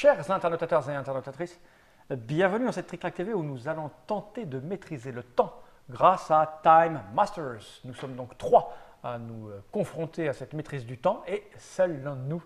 Chers internautateurs et internautatrices, bienvenue dans cette Trick-Track TV où nous allons tenter de maîtriser le temps grâce à Time Masters. Nous sommes donc 3 à nous confronter à cette maîtrise du temps et seul l'un de nous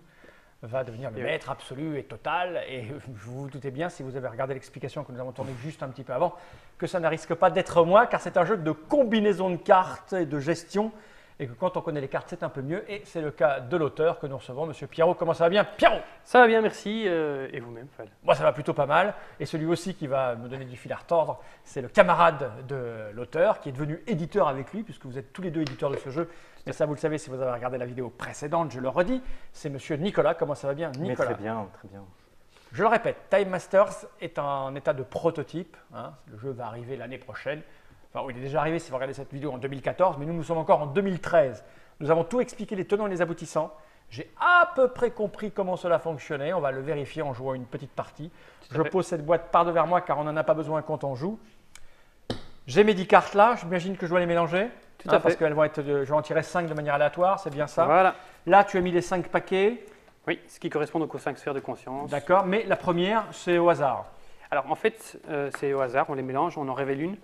va devenir le maître absolu et total. Et vous vous doutez bien, si vous avez regardé l'explication que nous avons tournée juste un petit peu avant, que ça ne risque pas d'être moi car c'est un jeu de combinaison de cartes et de gestion. Et que quand on connaît les cartes, c'est un peu mieux. Et c'est le cas de l'auteur que nous recevons, Monsieur Pierrot. Comment ça va bien, Pierrot? Ça va bien, merci. Et vous-même, Fal? Moi, ça va plutôt pas mal. Et celui aussi qui va me donner du fil à retordre, c'est le camarade de l'auteur, qui est devenu éditeur avec lui, puisque vous êtes tous les deux éditeurs de ce jeu. Mais ça, vous le savez si vous avez regardé la vidéo précédente, je le redis. C'est Monsieur Nicolas. Comment ça va bien, Nicolas? Mais très bien, très bien. Je le répète, Time Masters est en état de prototype. Le jeu va arriver l'année prochaine. Enfin, il est déjà arrivé si vous regardez cette vidéo en 2014, mais nous sommes encore en 2013. Nous avons tout expliqué, les tenants et les aboutissants. J'ai à peu près compris comment cela fonctionnait. On va le vérifier en jouant une petite partie. Je pose cette boîte par devers moi car on n'en a pas besoin quand on joue. J'ai mes 10 cartes là. J'imagine que je dois les mélanger. Tout à fait. Parce qu'elles vont être, je vais en tirer 5 de manière aléatoire, c'est bien ça. Voilà. Là, tu as mis les 5 paquets. Oui, ce qui correspond donc aux 5 sphères de conscience. D'accord, mais la première, c'est au hasard. Alors en fait, c'est au hasard, on les mélange, on en révèle une.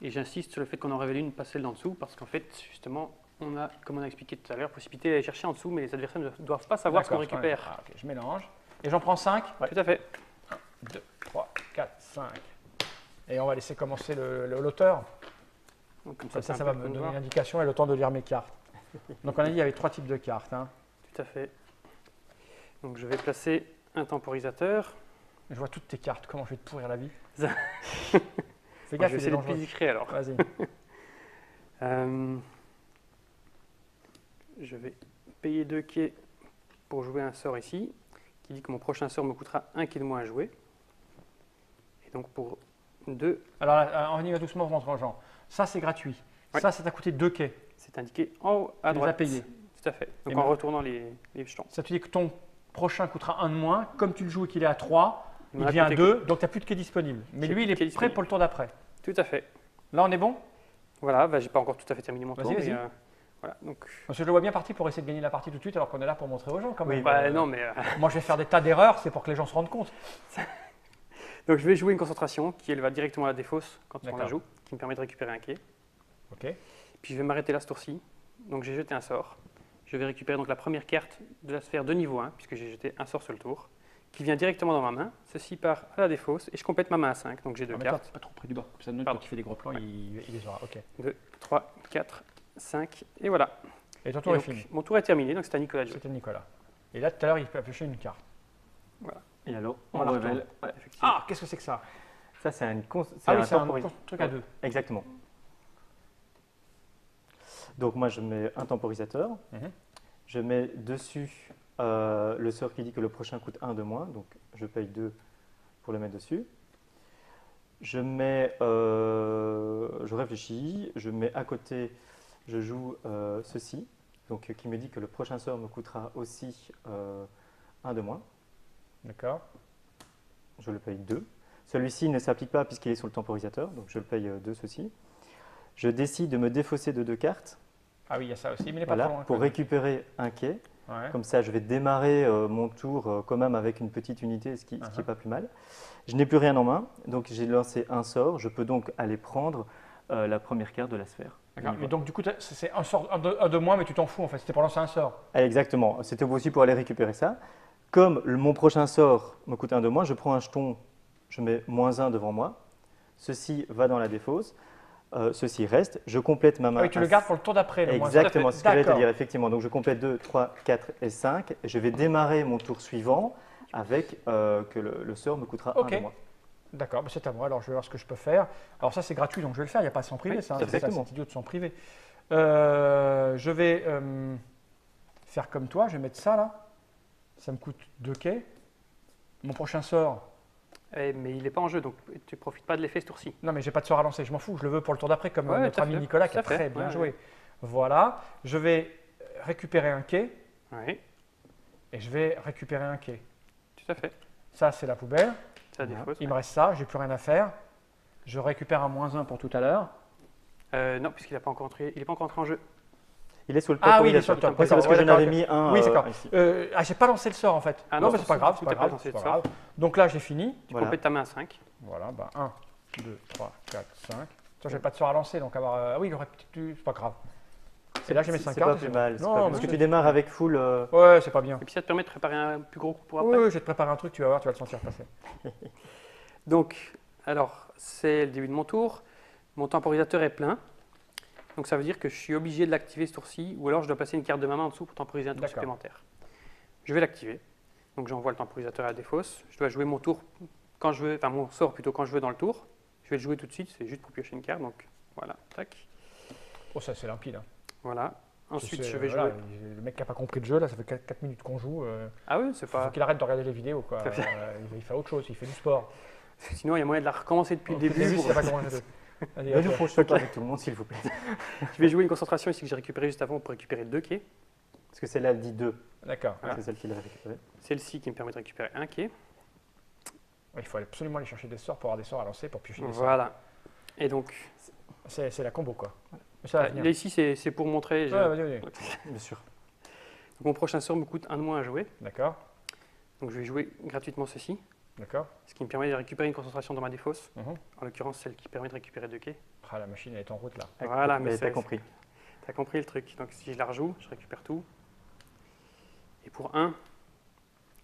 Et j'insiste sur le fait qu'on en révèle une, pas celle d'en dessous, parce qu'en fait, justement, on a, comme on a expliqué tout à l'heure, possibilité d'aller chercher en dessous, mais les adversaires ne doivent pas savoir ce qu'on récupère. Ah, okay. Je mélange. Et j'en prends 5. Ouais. Tout à fait. 1, 2, 3, 4, 5. Et on va laisser commencer l'auteur. Comme ça va me donner une indication et le temps de lire mes cartes. Donc on a dit qu'il y avait 3 types de cartes. Tout à fait. Donc je vais placer un temporisateur. Je vois toutes tes cartes. Comment je vais te pourrir la vie? Fais gaffe, je vais essayer d'être plus discret alors. Vas-y. Je vais payer 2 quais pour jouer un sort ici, qui dit que mon prochain sort me coûtera 1 quai de moins à jouer. Et donc pour 2. Alors on y va doucement, on rentre en genre. Ça c'est gratuit. Ouais. Ça t'a coûté 2 quais. C'est indiqué en haut à droite. Tu les as payés. Tout à fait. Donc en retournant les jetons. Ça te dit que ton prochain coûtera 1 de moins. Comme tu le joues et qu'il est à 3, il devient à 2, donc tu n'as plus de quai disponible. Mais lui, il est prêt pour le tour d'après. Tout à fait. Là, on est bon? Voilà, je n'ai pas encore tout à fait terminé mon tour. Vas-y. Voilà, donc... Parce que je le vois bien parti pour essayer de gagner la partie tout de suite, alors qu'on est là pour montrer aux gens quand même. Oui, non, mais moi, je vais faire des tas d'erreurs, c'est pour que les gens se rendent compte. Donc, je vais jouer une concentration qui, elle, va directement à la défausse quand on la joue, qui me permet de récupérer un quai. Ok. Puis, je vais m'arrêter là ce tour-ci. Donc, j'ai jeté un sort. Je vais récupérer donc la première carte de la sphère de niveau 1, puisque j'ai jeté un sort sur le tour, qui vient directement dans ma main. Ceci part à la défausse et je complète ma main à 5. Donc j'ai 2 cartes. Pas trop près du bas. Comme ça, note quand il fait des gros plans, il les aura. Ok. 2, 3, 4, 5 et voilà. Et ton tour est fini. Mon tour est terminé, donc c'est à Nicolas de jouer. C'était Nicolas. Et là, tout à l'heure, il peut piocher une carte. Voilà. Et alors, on révèle. Ouais, ah, qu'est-ce que c'est que ça? Ça, c'est un truc à 2. Exactement. Donc moi, je mets un temporisateur. Je mets dessus le sort qui dit que le prochain coûte 1 de moins, donc je paye 2 pour le mettre dessus. Je réfléchis, je mets à côté, je joue ceci, donc qui me dit que le prochain sort me coûtera aussi 1 de moins. D'accord. Je le paye 2. Celui-ci ne s'applique pas puisqu'il est sur le temporisateur, donc je le paye 2 ceci. Je décide de me défausser de 2 cartes. Ah oui, il y a ça aussi, mais il n'est pas trop loin. Pour récupérer un quai. Ouais. Comme ça, je vais démarrer mon tour quand même avec une petite unité, ce qui n'est pas plus mal. Je n'ai plus rien en main, donc j'ai lancé un sort. Je peux donc aller prendre la première carte de la sphère. D'accord, mais donc du coup, c'est un sort un de moins, mais tu t'en fous en fait, c'était pour lancer un sort. Exactement, c'était aussi pour aller récupérer ça. Comme mon prochain sort me coûte 1 de moins, je prends un jeton, je mets -1 devant moi. Ceci va dans la défausse. Ceci reste, je complète ma main. Ah oui, tu le gardes pour le tour d'après. Exactement, c'est ce que j'allais te dire, effectivement. Donc je complète 2, 3, 4 et 5. Et je vais démarrer mon tour suivant avec que le sort me coûtera 1 de moins. D'accord, c'est à moi, alors je vais voir ce que je peux faire. Alors ça c'est gratuit, donc je vais le faire, il n'y a pas à s'en priver, ça. C'est idiot de s'en priver. Je vais faire comme toi, je vais mettre ça là. Ça me coûte 2 quais. Mon prochain sort. Mais il n'est pas en jeu, donc tu ne profites pas de l'effet ce tour-ci. Non, mais je n'ai pas de sort à lancer, je m'en fous, je le veux pour le tour d'après, comme notre ami Nicolas qui a très bien joué. Voilà, je vais récupérer un quai. Oui. Et je vais récupérer un quai. Tout à fait. Ça, c'est la poubelle. Ça défausse. Il me reste ça, j'ai plus rien à faire. Je récupère un -1 pour tout à l'heure. Non, puisqu'il n'est pas encore entré en jeu. Il est sous le Ah oui, il est sur temporisateur. le top. Ouais, c'est parce que Ouais, j'en d'accord, avais ok. mis un Oui, d'accord. ici. J'ai pas lancé le sort en fait. Ah non, non, mais c'est pas grave, tout c'est pas est pas grave. lancé c'est le pas grave. Donc là, j'ai fini. Tu Voilà. complètes ta main à 5. Voilà, 1, 2, 3, 4, 5. Ça, j'ai pas de sort à lancer, donc avoir. Ah oui, il aurait peut-être dû. C'est pas grave. Et là, j'ai mes 5 C'est cartes. pas plus mal. c'est Non, pas- mais Parce que c'est- tu démarres avec full. Ouais, c'est pas bien. Et puis ça te permet de préparer un plus gros coup pour Oui, après. oui, je vais te préparer un truc, tu vas voir, tu vas le sentir passer. Donc, alors, c'est le début de mon tour. Mon temporisateur est plein. Donc ça veut dire que je suis obligé de l'activer ce tour-ci, ou alors je dois passer une carte de ma main en dessous pour temporiser un tour D'accord. supplémentaire. Je vais l'activer. Donc j'envoie le temporisateur à la défausse. Je dois jouer mon tour quand je veux, enfin mon sort plutôt quand je veux dans le tour. Je vais le jouer tout de suite, c'est juste pour piocher une carte. Donc voilà, tac. Oh, ça, c'est limpide. Hein. Voilà. Ensuite, C'est- je vais voilà, jouer. Le mec qui n'a pas compris le jeu, là, ça fait 4 minutes qu'on joue. Ah oui, c'est Il faut pas. qu'il arrête de regarder les vidéos. Quoi. Il fait autre chose, il fait du sport. Sinon, il y a moyen de la recommencer depuis le début. s'il pour- a pas commencé le jeu. Allez, Ne à nous toi. fauchons pas avec tout le monde, s'il vous plaît. Je vais jouer une concentration ici que j'ai récupérée juste avant pour récupérer 2 quais. Parce que celle-là, elle dit 2. D'accord. Voilà. C'est celle qu'il a récupérée. Celle-ci qui me permet de récupérer un quai. Il faut absolument aller chercher des sorts pour avoir des sorts à lancer pour piocher des sorts. Voilà. Et donc, C'est la combo, quoi. Mais ça va venir. là ici, c'est pour montrer. Ouais, vas-y, vas-y. Bien sûr. Donc, mon prochain sort me coûte 1 de moins à jouer. D'accord, Donc je vais jouer gratuitement ceci, d'accord. ce qui me permet de récupérer une concentration dans ma défausse, Mhm. en l'occurrence celle qui permet de récupérer 2 quais. Ah, la machine, elle est en route, là. Voilà, mais mais t'as c'est- compris. T'as compris le truc. Donc si je la rejoue, je récupère tout. Et pour 1,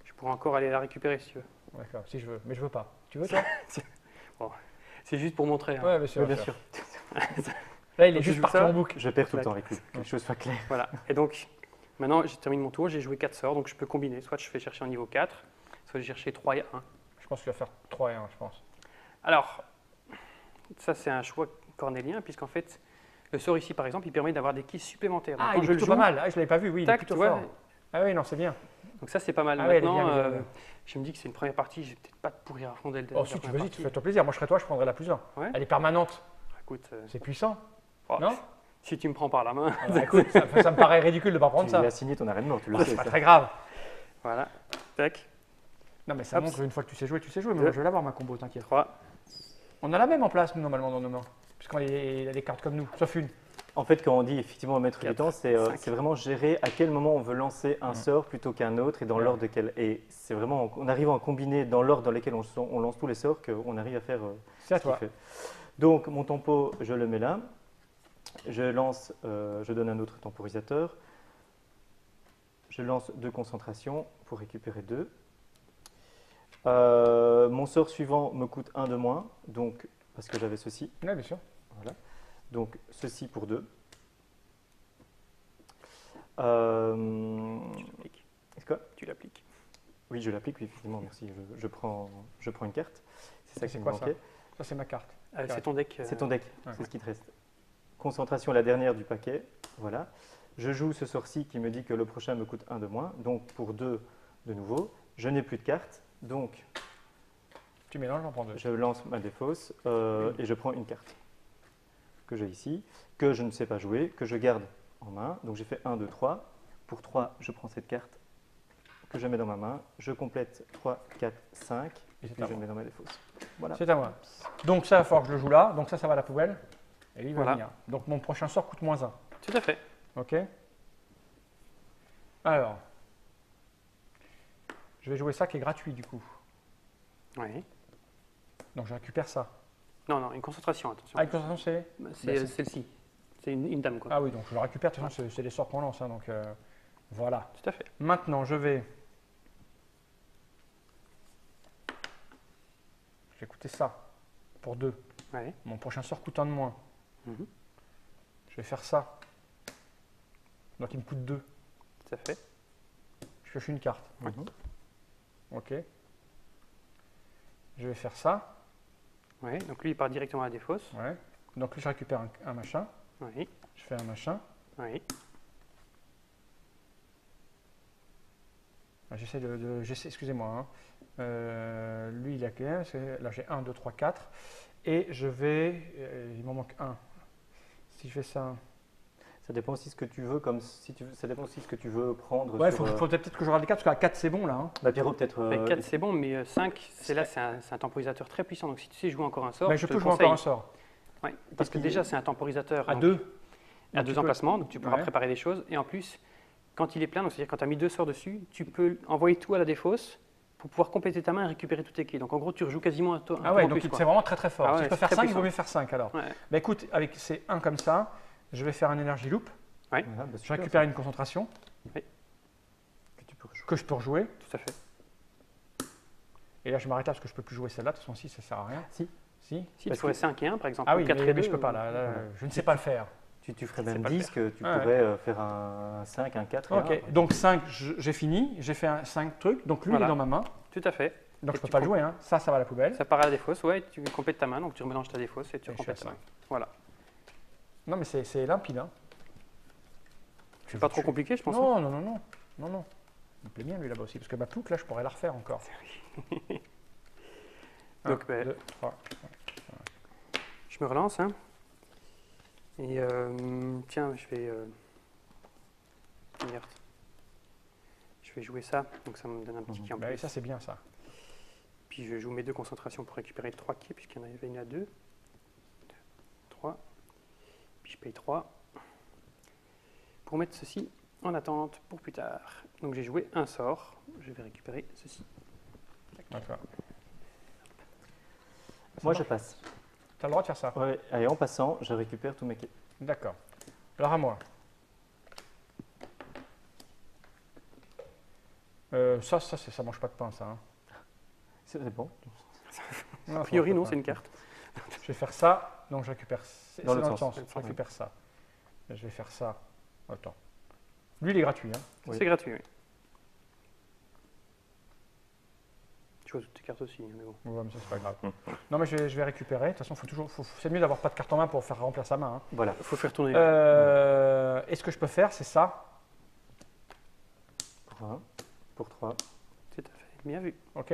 je pourrais encore aller la récupérer si tu veux. D'accord, si je veux. Mais je veux pas. Tu veux, toi? C'est juste pour montrer. hein. Ouais, bien sûr. Oui, bien sûr. Là, il est Donc, juste je joue parti ça. en boucle. Je perds tout le temps avec lui. Que les choses soient claires. Voilà. Et donc, maintenant, j'ai terminé mon tour, j'ai joué 4 sorts, donc je peux combiner. Soit je fais chercher un niveau 4, soit je vais chercher 3 et 1. Je pense qu'il va faire 3 et 1, je pense. Alors, ça c'est un choix cornélien, puisqu'en fait, le sort ici, par exemple, il permet d'avoir des keys supplémentaires. Donc, Ah, quand il je est le plutôt joue, pas mal. Ah, je l'avais pas vu, oui, il est tac, plutôt tu vois, fort. Ah oui, non, c'est bien. donc ça c'est pas mal. Ah ouais, elle est Maintenant, bien, elle est bien. je me dis que c'est une première partie, je vais peut-être pas te pourrir à fond dès le Oh, la si tu première veux, partie. fais-toi plaisir. Moi, je serais toi, je prendrais la plus 1. Ouais. Elle est permanente. Écoute, C'est puissant. oh, Non si tu me prends par la main, Écoute, ça me paraît ridicule de ne pas prendre Tu ça. lui as signé ton arrêt de mort, tu le C'est sais. pas ça. très grave. voilà, tac, Non, mais ça Hop. montre une fois que tu sais jouer, tu sais jouer. Mais Deux. moi, je vais l'avoir, ma combo, t'inquiète. 3. On a la même en place, nous, normalement, dans nos mains. Puisqu'on a des cartes comme nous, sauf une. En fait, quand on dit effectivement mettre du 4, temps, c'est 5. c'est vraiment gérer à quel moment on veut lancer un sort plutôt qu'un autre et dans Ouais. l'ordre de quel. Et c'est vraiment en arrivant à combiner dans l'ordre dans lequel on lance tous les sorts qu'on arrive à faire C'est à ce qu'il toi. fait. Donc mon tempo, je le mets là. Je lance, je donne un autre temporisateur. Je lance 2 concentrations pour récupérer 2. Mon sort suivant me coûte 1 de moins, donc parce que j'avais ceci. Oui, bien sûr. Voilà. Donc ceci pour 2. Tu l'appliques. C'est quoi? Tu l'appliques. Oui, je l'applique, oui, effectivement, merci. Je prends une carte. C'est ça qui C'est me quoi ça? manquait. Ça, c'est ma carte. C'est ton deck. C'est ton deck, Ouais. c'est ce qui te reste. Concentration, la dernière du paquet. Voilà. Je joue ce sort-ci qui me dit que le prochain me coûte 1 de moins. Donc pour 2 de nouveau. Je n'ai plus de cartes. Donc Tu mélanges, j'en prends 2. je lance ma défausse et je prends une carte que j'ai ici, que je ne sais pas jouer, que je garde en main. Donc j'ai fait 1, 2, 3. Pour 3, je prends cette carte que je mets dans ma main. Je complète 3, 4, 5 Et et c'est puis à je le moi. mets dans ma défausse. Voilà. C'est à moi. Donc ça, il va falloir que je le joue là. Donc ça va à la poubelle. Et lui, il va Voilà. venir. Donc mon prochain sort coûte -1. Tout à fait. Ok. Alors. Je vais jouer ça qui est gratuit du coup. Oui. Donc je récupère ça. Non, non, une concentration, attention. Ah, une concentration, c'est. C'est c'est- celle-ci. C'est une dame, quoi. Ah oui, donc je le récupère. De toute façon, c'est des sorts qu'on lance. Hein, donc voilà. Tout à fait. Maintenant, je vais écouter ça pour 2. Ouais. Mon prochain sort coûte 1 de moins. Mhm. Je vais faire ça. Donc il me coûte 2. Tout à fait. Je pioche une carte. Mhm. Ok. Je vais faire ça. Ouais. Donc lui, il part directement à la défausse. Ouais. Donc là, je récupère un machin. Oui. Je fais un machin. Oui. Ah, excusez-moi. Hein. Lui, il a combien? Là, j'ai 1, 2, 3, 4. Et je vais. Il m'en manque un. Si je fais ça. Ça dépend aussi ce que tu veux, comme si tu veux, ça dépend aussi ce que tu veux prendre. Ouais, il sur, faut peut-être que je regarde les 4 parce qu'à 4, c'est bon là. Hein. Bah, Pierrot, peut-être. Avec 4, c'est bon, mais 5, c'est un temporisateur très puissant. Donc si tu sais jouer encore un sort, Ben, je te peux le jouer conseille. encore un sort. Ouais, parce que qu'il- déjà, c'est un temporisateur. À donc, 2. à Donc, 2 tu peux- emplacements, donc tu pourras Ouais. préparer des choses. Et en plus, quand il est plein, donc c'est-à-dire quand tu as mis 2 sorts dessus, tu peux envoyer tout à la défausse pour pouvoir compléter ta main et récupérer tous tes quilles. Donc en gros, tu rejoues quasiment un tour Ah ouais, en donc plus. c'est Quoi. vraiment très très fort. Ah Si ouais, je peux c'est faire très 5, il puissant. vaut mieux faire 5 alors. Ouais. Bah écoute, avec ces 1 comme ça, je vais faire un énergie loop. Voilà, bah, Je super, récupère une concentration ça, que tu peux rejouer. que je peux rejouer. Tout à fait. Et là, je m'arrête là parce que je peux plus jouer celle-là. De toute façon, si, ça sert à rien. Si. Si. Si tu Parce ferais que- 5 et 1 par exemple, Ah ou oui, 4 mais, et 2. mais je peux pas là. Je ne sais pas le faire. Tu ferais C'est même pas le 10 que tu Ouais. pourrais faire un 5, un 4 et Ok, un. donc 5, j'ai fini. J'ai fait 5 trucs. Donc lui, Voilà. il est dans ma main. Tout à fait. Donc Et je peux tu pas le prends- jouer. Hein. Ça va à la poubelle. Ça part à la défausse, ouais, tu complètes ta main, donc tu remélanges ta défausse et tu Et je complètes fais ta main. ça. Voilà. Non, mais c'est limpide. Hein. C'est pas trop compliqué, je pense. Non, non, non, non, non, non. Il me plaît bien lui là-bas aussi, parce que ma poucle là, je pourrais la refaire encore. Donc, 1, ben, 2, 3. Je me relance. Hein. Et tiens, je vais. Merde. Je vais jouer ça, donc ça me donne un petit qui en Bah oui, plus. ça c'est bien ça. Puis je joue mes 2 concentrations pour récupérer 3 quais, puisqu'il y en avait une à 2. 3. Puis je paye 3. Pour mettre ceci en attente pour plus tard. Donc j'ai joué un sort. Je vais récupérer ceci. D'accord. Moi, je passe. Tu as le droit de faire ça. Ouais, et en passant, je récupère tous mes quais. D'accord. Alors à moi. Ça mange pas de pain, ça. Hein. C'est bon. Non, A priori, ça mange non, pas c'est de une carte. pain. Je vais faire ça, donc je récupère. C'est Dans dans l'autre l'autre sens. sens. Je récupère ça. Je vais faire ça. Attends. Lui, il est gratuit. Hein. Oui. C'est gratuit, oui. Tu vois toutes tes cartes aussi, hein, mais bon. Ouais, mais ça, c'est pas grave. Non, mais je vais récupérer. De toute façon, c'est mieux d'avoir pas de carte en main pour faire remplir sa main. Hein. Voilà. Il faut faire tourner. Et ce que je peux faire, c'est ça. Pour 1, pour 3. Tout à fait. Bien vu. OK.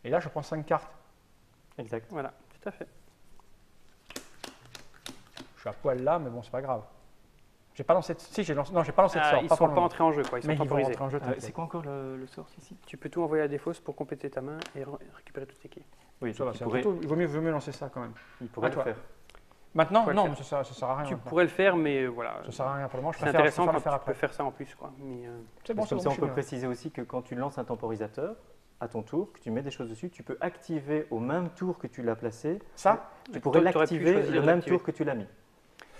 Et là, je prends 5 cartes. Exact. Voilà, tout à fait. Je suis à poil là, mais bon, c'est pas grave. J'ai pas lancé de... Si, j'ai lancé... Non, j'ai pas lancé de sort. Ils pas sont pour le pas moment. entrés en jeu, quoi. Ils sont Mais ils vont temporisés. rentrer en jeu. t'inquiète. C'est quoi encore le sort ici? Tu peux tout envoyer à la défausse pour compléter ta main et récupérer toutes tes quilles. Oui, Ça va, donc c'est il pourrait, plutôt- il vaut mieux lancer ça quand même. il pourrait À le toi. faire. Maintenant, pourrais non, le mais ça sert à rien. Tu maintenant. pourrais le faire, mais voilà. Ça sert à rien pour le moment. Je C'est préfère intéressant le quand faire tu peux après. faire ça en plus, quoi. Mais C'est bon, Parce c'est comme bon, ça, je on suis peut bien. préciser aussi que quand tu lances un temporisateur, à ton tour, que tu mets des choses dessus, tu peux activer au même tour que tu l'as placé. Ça Tu pourrais toi, t'aurais pu l'activer choisir le de même l'activer. tour que tu l'as mis.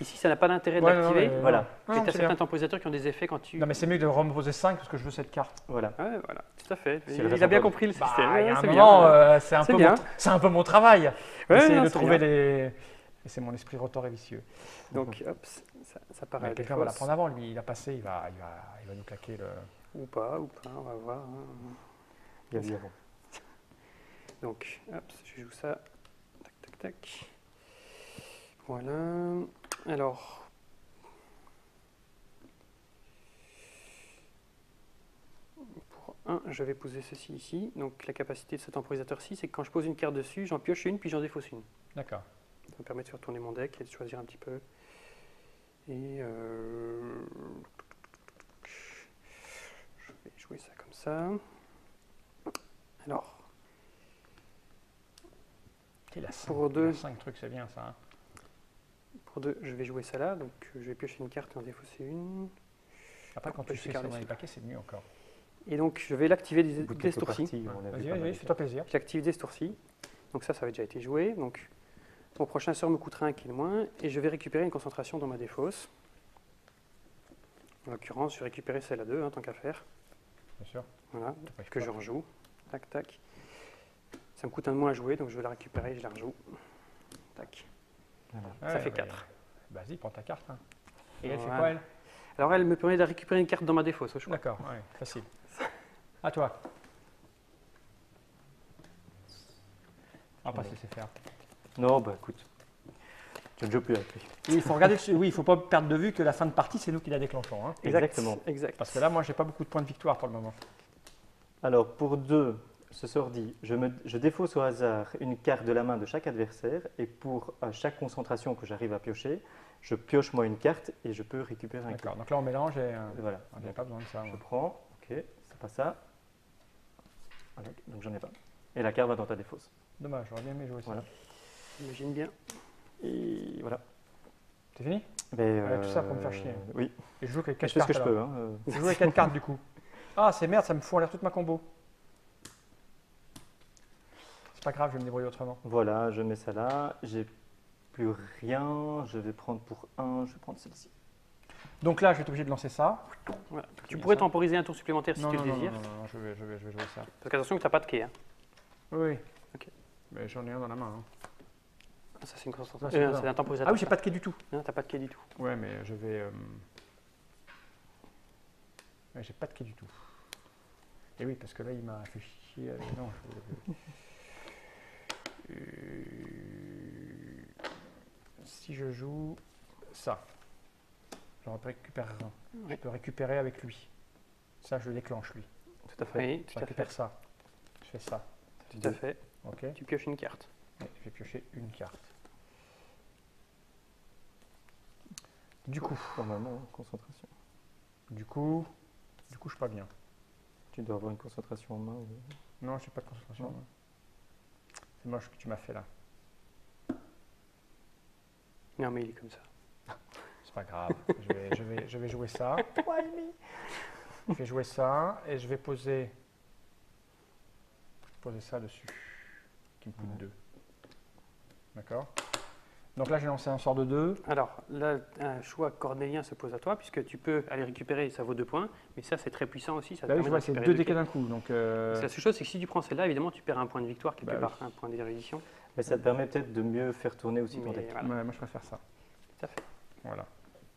ici, ça n'a pas d'intérêt de Ouais, non, l'activer. mais- Voilà. Non, Mais non, tu as c'est certains bien. temporisateurs qui ont des effets quand tu. Non, mais c'est mieux de reposer 5 parce que je veux cette carte. Voilà. Ouais, voilà, tout à fait. C'est Il le a raison bien pas- compris le Bah, système. il y a Ouais, un c'est moment, bien. c'est un, C'est peu bien. c'est un peu mon travail. Ouais, Essayer non, de c'est trouver bien. les. Et c'est mon esprit rotor et vicieux. Donc, hop, ça part à Mais la quelqu'un va la défausse. prendre avant, lui. Il a passé, il va nous claquer le. Ou pas, on va voir. Hein. Il y a vu avant. Donc, hop, je joue ça. Tac, tac, tac. Voilà. Alors. Pour 1, je vais poser ceci ici. Donc, la capacité de ce temporisateur-ci, c'est que quand je pose une carte dessus, j'en pioche une, puis j'en défausse une. D'accord. Ça me permet de faire tourner mon deck et de choisir un petit peu. Et je vais jouer ça comme ça. Alors, Il a Pour deux. 5 trucs, c'est bien ça. Hein. pour 2, je vais jouer ça là. Donc, je vais piocher une carte et en défausser une. Après, quand Bah, tu je sais vais ça garder dans les ce- paquets, c'est mieux encore. Et donc, je vais l'activer Au bout de dès ce quelques tour-ci. parties, on avait Vas-y, pas mal vas-y, de fais-toi plaisir. Je l'active dès ce tour-ci. Donc ça avait déjà été joué. Donc mon prochain sort me coûtera un qui est le moins. Et je vais récupérer une concentration dans ma défausse. En l'occurrence, je vais récupérer celle à 2, tant qu'à faire. Bien sûr. Voilà, T'arrives que pas. je rejoue. Tac, tac. Ça me coûte un de moins à jouer, donc je vais la récupérer et je la rejoue. Tac. Voilà. Ça fait Ouais, 4. Vas-y, prends ta carte. Hein. Et elle fait Voilà. quoi, elle? Alors elle me permet de récupérer une carte dans ma défausse au choix. D'accord, ouais, facile. À toi. On va pas se laisser faire. Non, bah écoute, tu ne joues plus avec lui. Oui, il faut regarder. Oui, il faut pas perdre de vue que la fin de partie, c'est nous qui la déclenchons. Hein. Exactement. Exact. Parce que là, moi, j'ai pas beaucoup de points de victoire pour le moment. Alors, pour 2, ce sort dit, je défausse au hasard une carte de la main de chaque adversaire et pour chaque concentration que j'arrive à piocher, je pioche moi une carte et je peux récupérer un carte. D'accord. Donc là, on mélange et Voilà. on n'avait pas besoin de ça. Je moi. prends, ok, c'est pas ça. Voilà, donc j'en ai pas. Et la carte va dans ta défausse. Dommage, j'aurais bien aimé jouer ça. Voilà. J'imagine bien. Et voilà. C'est fini? Tout ça pour me faire chier. Oui, Et je joue avec je 4 fais ce cartes. que je alors. peux. Hein. Je joue avec 4 cartes du coup. Ah, c'est merde, ça me fout en l'air toute ma combo. C'est pas grave, je vais me débrouiller autrement. Voilà, je mets ça là. J'ai plus rien. Je vais prendre pour 1. Je vais prendre celle-ci. Donc là, je vais être obligé de lancer ça. Voilà. Tu bien pourrais ça. temporiser un tour supplémentaire si Non, tu non, le non, désires. non, je vais jouer ça. Parce qu'attention que tu n'as pas de quai. Hein. Oui. Ok. Mais j'en ai un dans la main. hein. Ça, c'est une concentration. Ça, c'est C'est un temporisateur. Ah oui, j'ai pas de quai du tout. Non, tu n'as pas de quai du tout. Ouais, mais je vais. Ouais, j'ai pas de quai du tout. Et oui, parce que là, il m'a fait chier avec. Non, si je joue ça, je récupère un. Je Oui. peux récupérer avec lui. Ça, je le déclenche, lui. Tout à fait. Oui, Je tout à récupère fait. ça. Je fais ça. Tout à fait. Ok. Tu pioches une carte. Ouais, je vais piocher une carte. Du coup, Normalement, concentration. du coup, je suis pas bien. Tu dois avoir une concentration en main. Non, j'ai pas de concentration. Non. C'est moche ce que tu m'as fait là. Non, mais il est comme ça. C'est pas grave. Je vais jouer ça. Je vais jouer ça et je vais poser ça dessus. Qui me coûte 2. D'accord. Donc là, j'ai lancé un sort de 2. Alors, là, un choix cornélien se pose à toi, puisque tu peux aller récupérer, ça vaut 2 points, mais ça, c'est très puissant aussi. Ça te Là, oui, permet je de vois, c'est récupérer 2 deux dés quais. d'un coup. Donc, La seule chose, c'est que si tu prends celle-là, évidemment, tu perds un point de victoire quelque Bah part, oui. un point d'érudition. Mais ça te permet peut-être de mieux faire tourner aussi ton Mais deck. voilà, ouais, moi, je préfère ça. tout à fait. Voilà.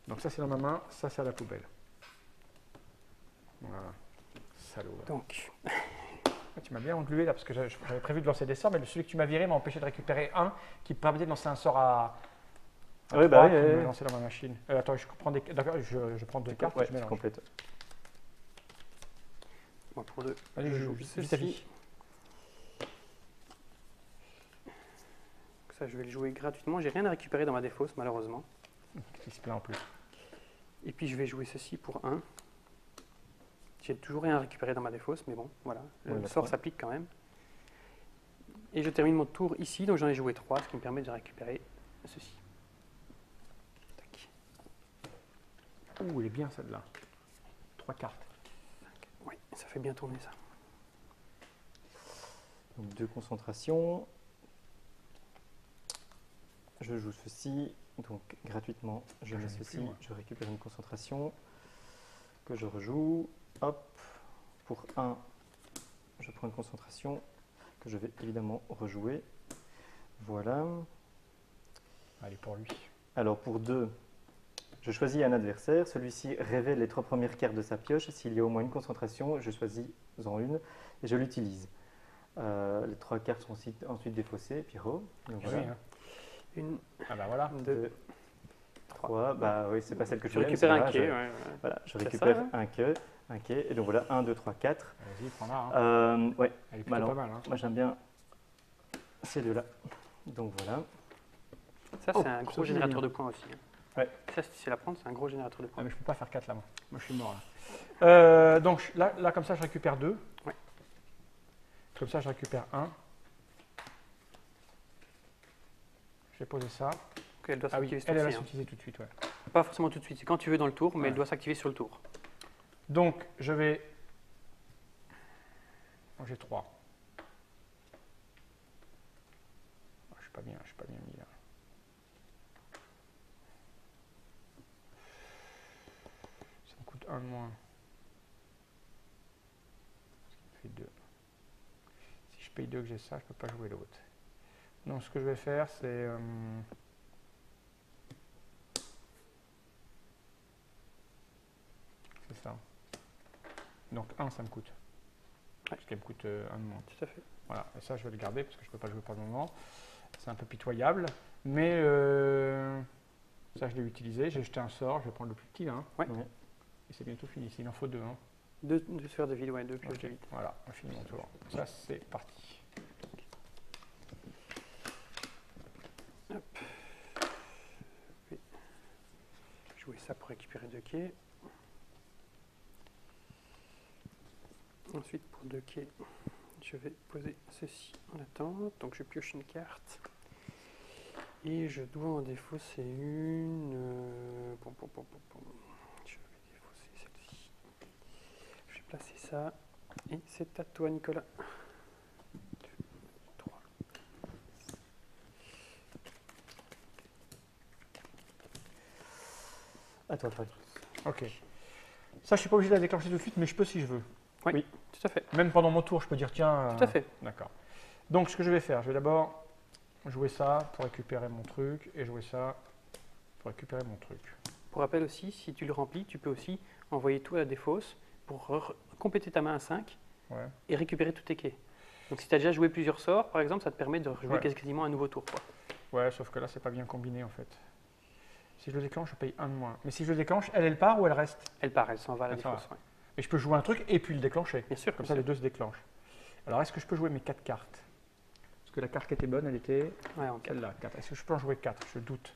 Donc ça, c'est dans ma main. Ça, c'est à la poubelle. Voilà. Salaud. Donc, Ah, tu m'as bien englué là parce que j'avais prévu de lancer des sorts, mais celui que tu m'as viré m'a empêché de récupérer un qui me permettait de lancer un sort à Ah oui, bah 3 oui, qui oui, me oui. lançait dans ma machine. Attends, d'accord, je prends 2 cartes et Ouais, je tu mélange. complètes. moi, pour 2, Allez, je joue. ceci. Vis-à-vis. Ça, je vais le jouer gratuitement. J'ai rien à récupérer dans ma défausse, malheureusement. Il se plaint en plus. Et puis, je vais jouer ceci pour 1. J'ai toujours rien à récupérer dans ma défausse, mais bon, voilà. Le d'accord. sort s'applique quand même. Et je termine mon tour ici, donc j'en ai joué 3, ce qui me permet de récupérer ceci. Tac. Ouh, elle est bien celle-là. 3 cartes. Oui, ça fait bien tourner ça. Donc 2 concentrations. Je joue ceci. Donc gratuitement, je Ah, mets j'en ai plus, ceci. moi. Je récupère une concentration que je rejoue. Hop. Pour 1, je prends une concentration que je vais évidemment rejouer. Voilà. Allez, pour lui. Alors pour 2, je choisis un adversaire. Celui-ci révèle les 3 premières cartes de sa pioche. S'il y a au moins une concentration, je choisis en une et je l'utilise. Les 3 cartes sont ensuite défaussées. Pyro. Donc Oui, voilà. hein. Une, Ah bah voilà. 2, 3. Bah oui, c'est pas celle que je je voulais. mais récupère c'est un pas quai. grave. Ouais. Voilà, je C'est récupère ça, hein. un quai. Et donc voilà, 1, 2, 3, 4. Vas-y, prends-la. Hein. Ouais, Elle est plutôt alors, pas mal. Hein. moi j'aime bien ces deux-là. Donc voilà. Ça, Oh, c'est un ça gros aussi, générateur oui. de points aussi. Hein. Ouais. Ça, si c'est la prendre, c'est un gros générateur de Ah, points. mais je peux pas faire 4 là, moi. Moi, je suis mort là. Donc là, comme ça, je récupère 2. Ouais. Comme ça, je récupère 1. Je vais poser ça. Donc, elle doit Ah oui, s'activer ce elle va tour-ci, hein. s'utiliser tout de suite. Ouais. Pas forcément tout de suite, c'est quand tu veux dans le tour, mais Ouais. elle doit s'activer sur le tour. Donc, je vais. Moi, j'ai 3. Je suis pas bien mis là. Ça me coûte 1 de moins. Ce qui me fait 2. Si je paye 2 que j'ai ça, je peux pas jouer l'autre. Donc, ce que je vais faire, c'est. C'est ça. Donc 1, ça me coûte. Parce qu'elle me coûte 1 de moins. Tout à fait. Voilà, et ça je vais le garder parce que je ne peux pas jouer pour le moment. C'est un peu pitoyable. Mais ça je l'ai utilisé, j'ai jeté un sort, je vais prendre le plus petit là. Hein. Ouais. Ouais. Et c'est bientôt fini, il en faut 2. Hein. Deux sphères de vide, ouais, deux pioches Ok, de vide. voilà, on finit mon tour. Ça c'est parti. Jouer ça pour récupérer 2 quais. Ensuite, pour 2 quais, je vais poser ceci en attente. Donc, je pioche une carte. Et je dois en défausser une. Je vais défausser celle-ci. Je vais placer ça. Et c'est à toi, Nicolas. 2, 3. À toi, Fred. Ok. Ça, je suis pas obligé de la déclencher tout de suite, mais je peux si je veux. Oui, tout à fait. Même pendant mon tour, je peux dire tiens. Tout à fait. D'accord. Donc, ce que je vais faire, je vais d'abord jouer ça pour récupérer mon truc et jouer ça pour récupérer mon truc. Pour rappel aussi, si tu le remplis, tu peux aussi envoyer tout à la défausse pour compléter ta main à 5 Ouais. et récupérer tous tes quais. Donc si tu as déjà joué plusieurs sorts, par exemple, ça te permet de jouer Ouais. quasiment un nouveau tour, quoi. Ouais, sauf que là, c'est pas bien combiné en fait. Si je le déclenche, je paye 1 de moins. Mais si je le déclenche, elle part ou elle reste? Elle part, elle s'en va à la Elle s'en défausse. Ouais. Et je peux jouer un truc et puis le déclencher. Bien sûr, Comme ça, les deux se déclenchent. Alors, est-ce que je peux jouer mes 4 cartes? Parce que la carte qui était bonne, elle était Ouais, en 4. celle-là, 4. Est-ce que je peux en jouer 4? Je doute.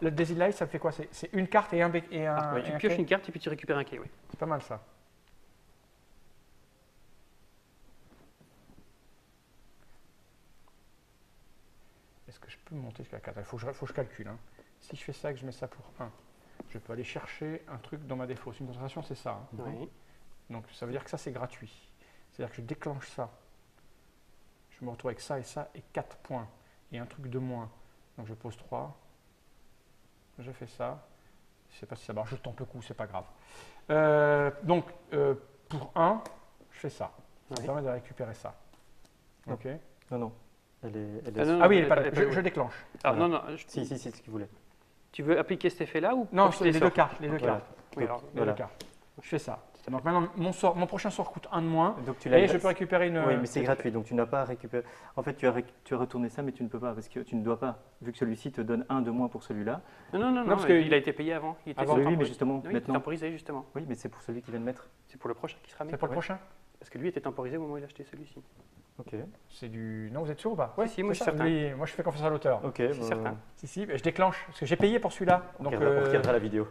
Le Daisy Light, ça me fait quoi? C'est une carte et un bec et un. Tu et un pioches quai. une carte et puis tu récupères un quai, oui. C'est pas mal ça. Est-ce que je peux monter jusqu'à 4? Il faut que je calcule. Hein. Si je fais ça et que je mets ça pour 1, je peux aller chercher un truc dans ma défausse. Une concentration, c'est ça. Hein. Oui. Donc ça veut dire que ça, c'est gratuit. C'est-à-dire que je déclenche ça. Je me retrouve avec ça et 4 points. Et un truc de moins. Donc je pose 3. Je fais ça. Je ne sais pas si ça marche. Je tente le coup, c'est pas grave. Pour 1, je fais ça. Ça me Oui. permet de récupérer ça. Non. Ok. Non, non. Elle est. Ah, non, Ah oui, elle est elle pas est là. pas- Je déclenche. Ah, Voilà. non, non. Si, c'est ce qu'il voulait. Tu veux appliquer cet effet-là ou Non, profiter c'est des les deux sorts? cartes. Les deux Voilà. cartes. Oui, alors, Les Voilà. deux cartes. Je fais ça. Donc maintenant, mon prochain sort coûte 1 de moins. Donc tu l'as. Et je peux récupérer une. Oui, mais c'est tout à gratuit, donc tu n'as pas à récupérer. En fait, tu as retourné ça, mais tu ne peux pas, parce que tu ne dois pas, vu que celui-ci te donne 1 de moins pour celui-là. non, parce que- il a été payé avant. Il était Avant, Oui, temporisé. mais justement, Oui, il était maintenant. temporisé, justement. Oui, mais c'est pour celui qui vient de mettre. C'est pour le prochain qui sera mis. C'est pour le Ouais. prochain? Parce que lui était temporisé au moment où il a acheté celui-ci. Ok. C'est du. Non, vous êtes sûr ou pas? Si, moi, c'est je suis ça. certain. Oui, moi je fais confiance à l'auteur. Ok, C'est certain. Si, je déclenche. Parce que j'ai payé pour celui-là. on Donc, regardera la vidéo.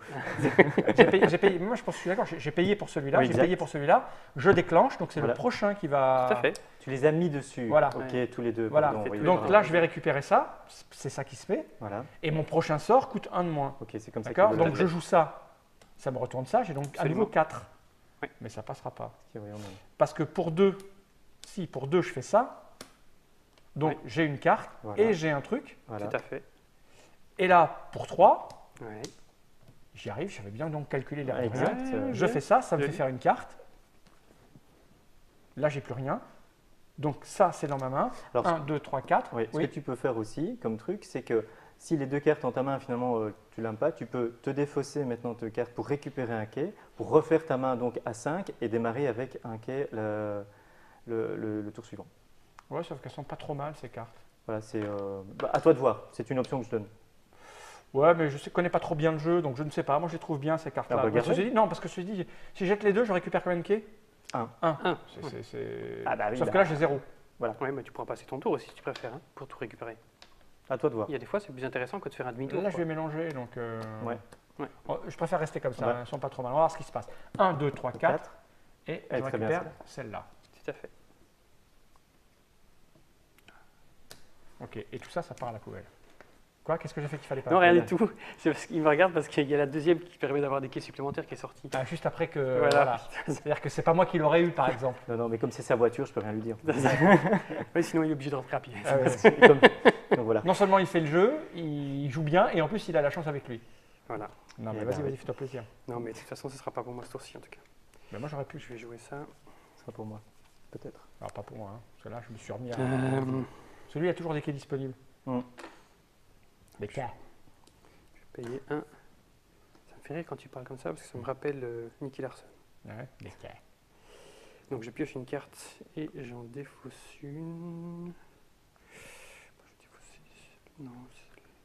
j'ai payé. Moi je pense que je suis d'accord. J'ai payé pour celui-là. Oui, J'ai exact. payé pour celui-là. Je déclenche. Donc c'est Voilà. le prochain qui va. Tout à fait. Tu les as mis dessus. Voilà. Ok, Ouais. tous les deux. Voilà. pardon, oui, Donc pardon. là, je vais récupérer ça. C'est ça qui se fait. Voilà. Et mon prochain sort coûte 1 de moins. Ok, c'est comme ça. D'accord. qu'il Donc veut je le joue ça. Ça me retourne ça. J'ai donc à Absolument. nouveau 4. Oui. Mais ça passera pas. mettre. Oui, on en a. Parce que pour 2, si pour 2 je fais ça. Donc Oui. j'ai une carte Voilà. et j'ai un truc. Voilà. Tout à fait. Et là, pour 3, Ouais. j'y arrive. J'avais bien donc calculé les Ah, règles. exact. Je fais ça, ça me Je fait l'ai. faire une carte. Là, j'ai plus rien. Donc ça, c'est dans ma main. Alors, 1, 2, 3, 4. Oui, ce que tu peux faire aussi comme truc, c'est que si les deux cartes en ta main, finalement, tu l'aimes pas, tu peux te défausser maintenant tes cartes pour récupérer un quai, pour refaire ta main donc à 5 et démarrer avec un quai le tour suivant. Ouais, sauf qu'elles sont pas trop mal, ces cartes. Voilà, c'est à toi de voir. C'est une option que je donne. Ouais, mais je ne connais pas trop bien le jeu, donc je ne sais pas. Moi, je les trouve bien, ces cartes-là. Ah bah, Mais garde-les. ceci dit, non, parce que ceci dit, si je jette les deux, je récupère combien de quais? Un. 1. Ah bah oui, Sauf bah. que là, j'ai 0. Oui, mais tu pourras passer ton tour aussi si tu préfères, hein, pour tout récupérer. À toi de voir. Il y a des fois, c'est plus intéressant que de faire un demi-tour. Là, je quoi. vais mélanger, donc... Ouais. Ouais. Oh, je préfère rester comme ça, Ouais. elles ne sont pas trop mal. On va voir ce qui se passe. 1, 2, 3, 4, 4. et Elle est je très bien, récupère celle-là. Tout à fait. Ok, et tout ça, ça part à la poubelle. Quoi? Qu'est-ce que j'ai fait qu'il fallait pas? Non, rien du tout. C'est parce qu'il me regarde parce qu'il y a la deuxième qui permet d'avoir des quais supplémentaires qui est sortie. Ah, juste après que... Voilà. Voilà. C'est-à-dire que c'est pas moi qui l'aurais eu, par exemple. Non, non, mais comme c'est sa voiture, je peux rien lui dire. Oui, sinon il est obligé de rentrer à pied. Ah ouais. Comme- Donc voilà. Non seulement il fait le jeu, il joue bien, et en plus, il a la chance avec lui. Voilà. Non, mais Eh vas-y, ben, vas-y, fais-toi plaisir. Non, mais de toute façon, ce ne sera pas pour moi ce tour-ci en tout cas. Mais moi, j'aurais pu. Je vais jouer ça. Ce sera pour moi. Peut-être. Alors, pas pour moi, hein, parce que là, je me suis remis à... Je Celui, il y a toujours des quais disponibles. Mm. Des quais. vais payer 1. Ça me fait rire quand tu parles comme ça parce que ça me rappelle Nicky Larson. Ouais, des quais. Donc je pioche une carte et j'en défausse une. Je défausse... Non,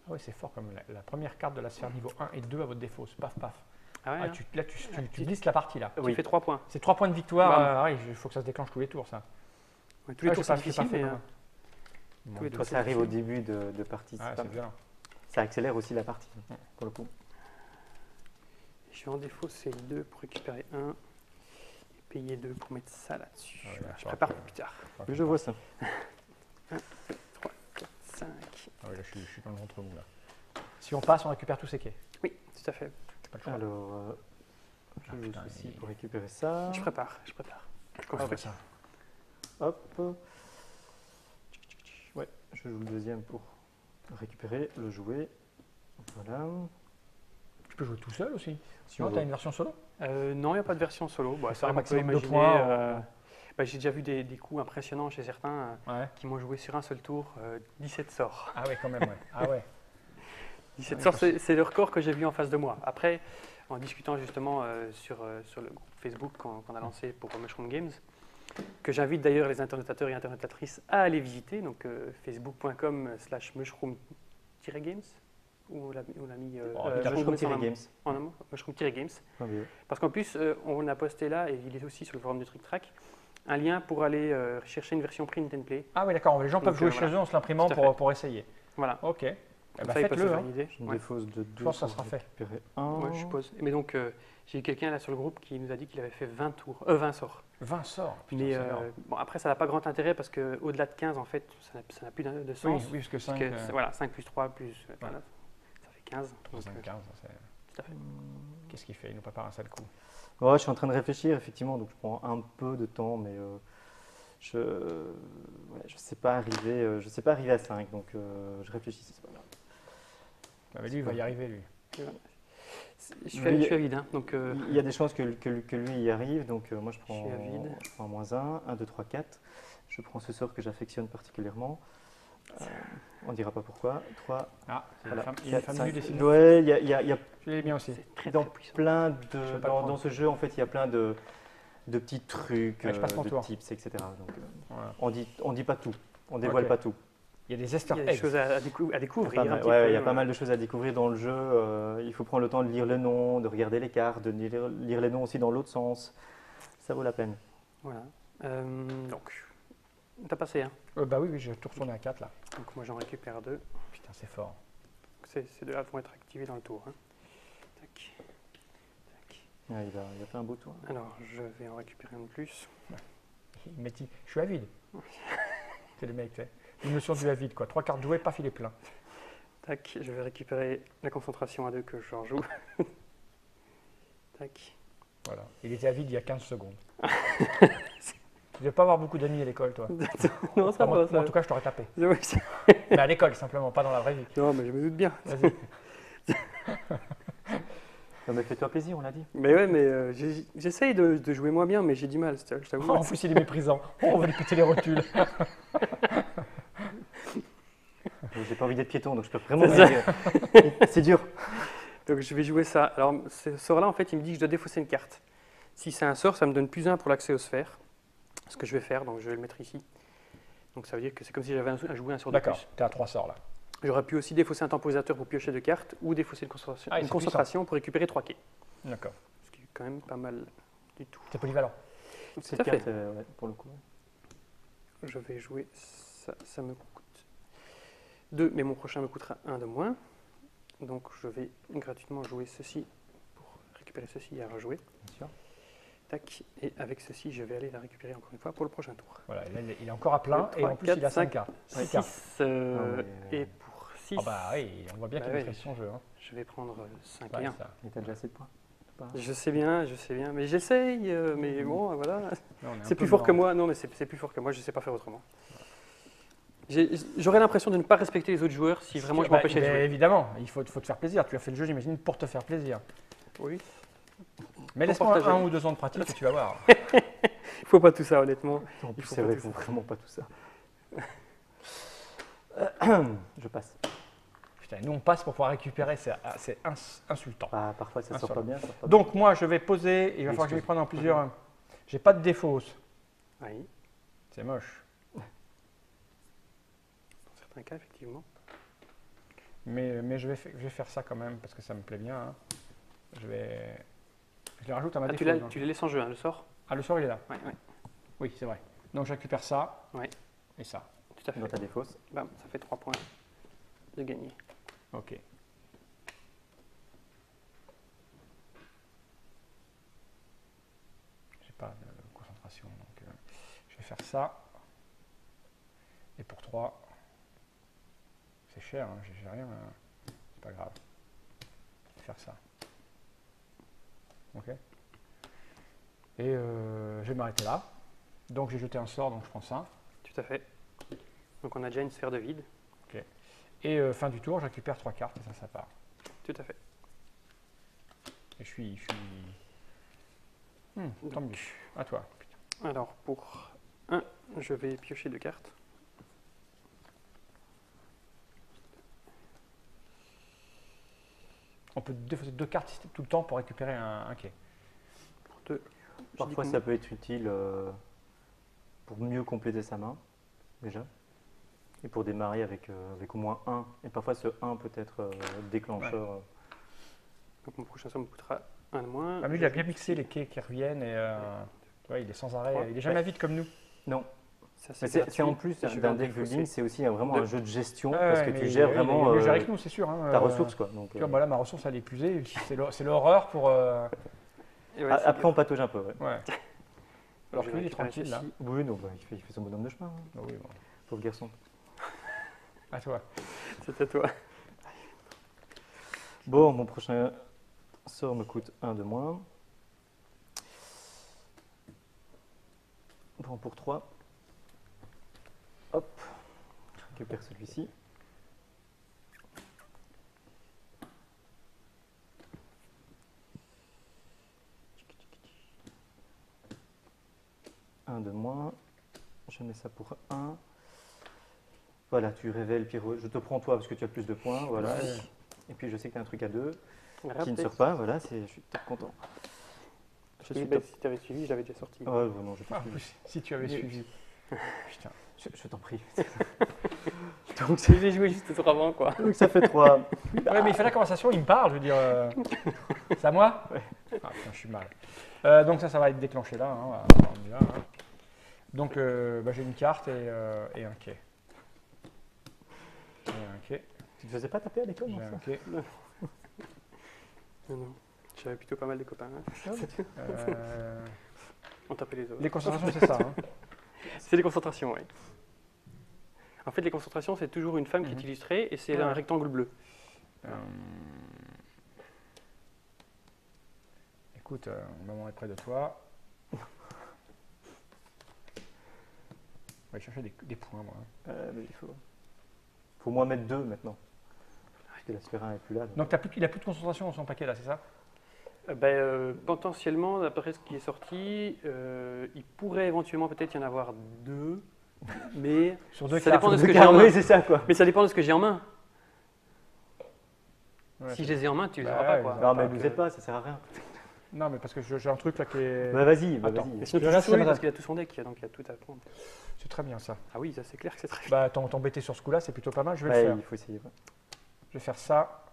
Ah ouais, c'est fort comme la première carte de la sphère niveau 1 et 2 à votre défausse. Paf, paf. ah ouais, Ah, hein. là, tu glisses la partie, là. Tu fais 3 points. C'est 3 points de victoire. Bam. Il faut que ça se déclenche tous les tours, ça. Ouais, tous les Ah, tours j'ai pas- c'est j'ai pas difficile, fait, mais moi. tous les Toi, tours ça c'est arrive au difficile. début de partie. Ouais, c'est pas c'est mal. violent. Ça accélère aussi la partie, pour le coup. Je vais en défausser 2 pour récupérer 1 et payer 2 pour mettre ça là-dessus. Ah ouais, Voilà, je d'accord. prépare pour plus tard. Je vois ça. 3, 4, 5. Ah oui, là, je suis dans le ventre mou, là. Si on passe, on récupère tous ces quais. Oui, tout à fait. C'est pas le choix. Alors, je joue putain, ceci il- pour récupérer ça. Je prépare. Je Ah, bah, construis. ça. Hop. Ouais, je joue le deuxième pour récupérer, le jouer. Voilà. Tu peux jouer tout seul aussi. Si on Non, veut. t'as une version solo. Non, il n'y a pas de version solo. Bon, Faire ça, un on peut maximum de imaginer. points, J'ai déjà vu des coups impressionnants chez certains Ouais. qui m'ont joué sur un seul tour 17 sorts. Ah ouais, quand même, ouais. Ah ouais. 17 Oui, sorts, parce- c'est le record que j'ai vu en face de moi. Après, en discutant justement sur le groupe Facebook qu'on a lancé pour Mushroom Games, que j'invite d'ailleurs les internautateurs et internautatrices à aller visiter, donc facebook.com/mushroom-games, où on l'a mis Oh, je évidemment, vous Mushroom mets ça en Games. en amont, mushroom-games. Ah oui. Parce qu'en plus, on a posté là, et il est aussi sur le forum de Trick Track, un lien pour aller chercher une version print and play. Ah oui, d'accord. Les gens peuvent Donc, jouer voilà. chez eux en se l'imprimant Tout à fait. pour essayer. Voilà. Ok. Eh Comme ben, ça, ils peuvent se faites-le. faire Hein. une idée. J'ai une Ouais. défausse de 2 pense que ça pour sera fait. récupérer un. Ouais, je suppose. Mais donc, j'ai eu quelqu'un là sur le groupe qui nous a dit qu'il avait fait 20 sorts. 20 sorts. Putain, Mais c'est énorme. bon, après, ça n'a pas grand intérêt parce qu'au-delà de 15, en fait, ça n'a plus de Oui, sens. oui, parce que 5, Parce que, voilà, 5 plus 3 plus. Voilà, ça fait 15. Donc, 5, 15, c'est... tout à fait. Qu'est-ce qu'il fait? Il nous prépare un sale coup. Ouais, je suis en train de réfléchir, effectivement, donc je prends un peu de temps, mais je ne sais pas arriver à 5, donc je réfléchis, c'est pas grave. Bah, mais lui, il va y arriver, lui. Je suis avide. Hein, donc, Il y a des chances que lui y arrive, donc moi je Je suis avide. prends un -1, 1, 2, 3, 4. Je prends ce sort que j'affectionne particulièrement. On ne dira pas pourquoi. 3, Ah, c'est voilà, il y a une 4, femme nue 5. dessinée. Ouais, il y a Je l'ai bien aussi. c'est très, dans très puissant. plein Je de, vais pas le dans prendre. ce jeu, en fait, il y a plein de petits trucs, Ouais, je passe mon de tour. tips, etc. Donc, Voilà. on dit pas tout, on dévoile Ok. pas tout. Il y a des Easter Il y a des eggs. choses à Il y a découvrir. pas un mal, petit ouais, peu, il y a pas mal de choses à découvrir dans le jeu. Il faut prendre le temps de lire le nom, de regarder les cartes, de lire les noms aussi dans l'autre sens. Ça vaut la peine. Voilà. Donc, t'as passé, hein. Bah oui, je vais tout retourner à 4 là. Donc, moi, j'en récupère 2. Putain, c'est fort. Ces deux-là vont être activés dans le tour. Hein. Tac. Tac. Ouais, il a fait un beau tour. Alors, je vais en récupérer un de plus. Il m'a dit, je suis avide. C'est le mec, c'est une notion du avide, quoi. 3 cartes jouées, paf, il est plein. Tac, je vais récupérer la concentration à 2 que j'en joue. Tac. Voilà. Il était avide il y a 15 secondes. Tu ne devais pas avoir beaucoup d'amis à l'école, toi. Non, ça Moi, va, ça en tout cas, je t'aurais tapé. va. Mais à l'école, simplement, pas dans la vraie vie. Non, mais je me doute bien. Vas-y. Ça me fait toi plaisir, on l'a dit. Mais ouais, mais j'essaye de jouer moins bien, mais j'ai du mal, je t'avoue. En plus, il est méprisant. Oh, on va lui péter les rotules. J'ai pas envie d'être piéton, donc je peux vraiment C'est ça. pas dire. C'est dur. Donc je vais jouer ça. Alors ce sort-là, en fait, il me dit que je dois défausser une carte. Si c'est un sort, ça me donne +1 pour l'accès aux sphères. Ce que je vais faire, donc je vais le mettre ici. Donc ça veut dire que c'est comme si j'avais à jouer un sort de D'accord, plus. tu es à 3 sorts là. J'aurais pu aussi défausser un temporisateur pour piocher 2 cartes ou défausser une concentration, Ah, et c'est concentration pour récupérer 3 quais. D'accord. Ce qui est quand même pas mal du tout. C'est polyvalent. Cette à fait. carte, ouais, pour le coup. Je vais jouer ça. Ça me coûte 2, mais mon prochain me coûtera 1 de moins. Donc je vais gratuitement jouer ceci pour récupérer ceci et à rejouer. Bien sûr. Tac. Et avec ceci, je vais aller la récupérer encore une fois pour le prochain tour. Voilà, là, il est encore à plein Deux, et en trois, plus, quatre, il a 5 cinq, cartes. 6, Cinq cartes. et pour 6, Ah bah oui, on voit bien Bah qu'il oui. maîtrise son jeu. Hein. je vais prendre 5 Ouais, et 1. ça. Et t'as déjà assez de points. Pas- Je sais bien, mais j'essaye, mais bon, voilà. Non, on est un C'est peu plus fort que mort. moi, non, mais c'est plus fort que moi, je ne sais pas faire autrement. J'aurais l'impression de ne pas respecter les autres joueurs si vraiment je Bah, m'empêchais de mais jouer. évidemment, il faut te faire plaisir. Tu as fait le jeu, j'imagine, pour te faire plaisir. Oui. Mais Pour laisse-moi partager. 1 ou 2 ans de pratique et tu vas voir. Il faut pas tout ça, honnêtement. En plus, faut c'est pas vrai, tout il faut ça. vraiment pas tout ça. Je passe. Putain, nous on passe pour pouvoir récupérer, c'est insultant. Ah, parfois, ça Ah, sort ça pas va. bien. Ça sort pas Donc moi je vais poser, et il va falloir que je vais prendre en plusieurs. J'ai pas de défausse, Oui, c'est moche. dans certains cas, effectivement. Mais je vais faire ça quand même parce que ça me plaît bien. Hein. Je les rajoute à ma Ah, défausse. tu les laisses en jeu, hein, le sort. Ah, le sort il est là. Oui, Oui, c'est vrai. Donc je récupère ça Ouais. et ça. tout à fait. bien. Dans ta défausse. Bam, ça fait 3 points de gagner. Ok. J'ai pas de concentration, donc je vais faire ça. Et pour 3, cher, hein, j'ai rien. C'est pas grave. Je vais faire ça. Ok. Et je vais m'arrêter là. Donc j'ai jeté un sort, donc je prends ça. Tout à fait. Donc on a déjà une sphère de vide. Et fin du tour, je récupère 3 cartes et ça part. Tout à fait. Et je suis... tant mieux. À toi. Alors pour 1, je vais piocher 2 cartes. On peut défausser 2 cartes tout le temps pour récupérer un quai. Pour 2. Parfois, ça peut être utile pour mieux compléter sa main, déjà. Et pour démarrer avec au moins 1. Et parfois, ce 1 peut être déclencheur. Ouais. Donc mon prochain sort me coûtera 1 de moins. Ah, lui, il a bien mixé les quais qui reviennent et ouais, il est sans arrêt. Il est jamais vite comme nous. Non. Ça, Mais gratuit. c'est en plus Et je vais d'un en deck défausser. building, c'est aussi vraiment un jeu de gestion Ouais, parce que mais tu gères il est vraiment mieux géré avec nous, c'est sûr. Hein, ta ressource. Quoi. Donc, tu vois, bah là, ma ressource, elle est épuisée. C'est l'horreur pour... Et ouais, c'est après, dur. on patauge un peu. Ouais. Ouais. Alors Je que vais lui, il est récupérer tranquille, là. ceci. Oui, non, bah, il fait son bonhomme de chemin. Hein. Ah oui, bon. Pauvre garçon. À toi. C'est à toi. Bon, mon prochain sort me coûte 1 de moins. Bon, pour 3. Hop. Je récupère celui-ci. Un de moins. Je mets ça pour 1. Voilà, tu révèles Pierrot. Je te prends toi parce que tu as plus de points. Voilà. Ouais. Et puis je sais que tu as un truc à 2 Raté. qui ne sort pas. Voilà, je suis top content. Je suis top. Si tu avais suivi, je l'avais déjà sorti. Ouais, bon, non, je t'ai Ah, en suivi. plus, si tu avais Mais- suivi. Putain. Je t'en prie. J'ai joué juste 3 avant, quoi. Donc ça fait 3. Ouais, mais il fait la conversation, il me parle, je veux dire. C'est à moi Ouais. Ah putain, je suis mal. Donc ça va être déclenché là. Hein, on y va, hein. Donc bah, j'ai une carte et un quai. Et un quai. Tu te faisais pas taper à l'école, J'ai non un ça quai. Non. J'avais plutôt pas mal de copains. Hein. On tapait les autres. Les concentrations, c'est ça. Hein. C'est les concentrations, oui. En fait, les concentrations, c'est toujours une femme qui est illustrée et c'est Ouais. un rectangle bleu. Écoute, maman est près de toi. On va aller chercher des points, moi. Mais il faut au moins mettre 2 maintenant. Parce que la sphère 1 n'est plus là. donc. Donc il n'a plus de concentration dans son paquet là, c'est ça? Potentiellement, d'après ce qui est sorti, il pourrait éventuellement peut-être y en avoir 2, mais Sur 2 ça cartes. dépend de ce Deux que j'ai en cartes, main. oui, c'est ça quoi. Mais ça dépend de ce que j'ai en main. Ouais, Si c'est- je les ai en main, tu les Bah auras pas, ouais, quoi. ils Non, mais pas nous que- aide pas, ça sert à rien. Non, mais parce que j'ai un truc là qui est. Bah vas-y, bah, Attends. vas-y. Mais sinon, Je tu reste joues sur lui sur parce la- qu'il a tout son deck, donc il y a tout à prendre. C'est très bien ça. Ah oui, ça c'est clair que c'est très bien. Bah, t'embêter sur ce coup-là, c'est plutôt pas mal. Je vais Ouais, le faire. il faut essayer. Ouais. Je vais faire ça.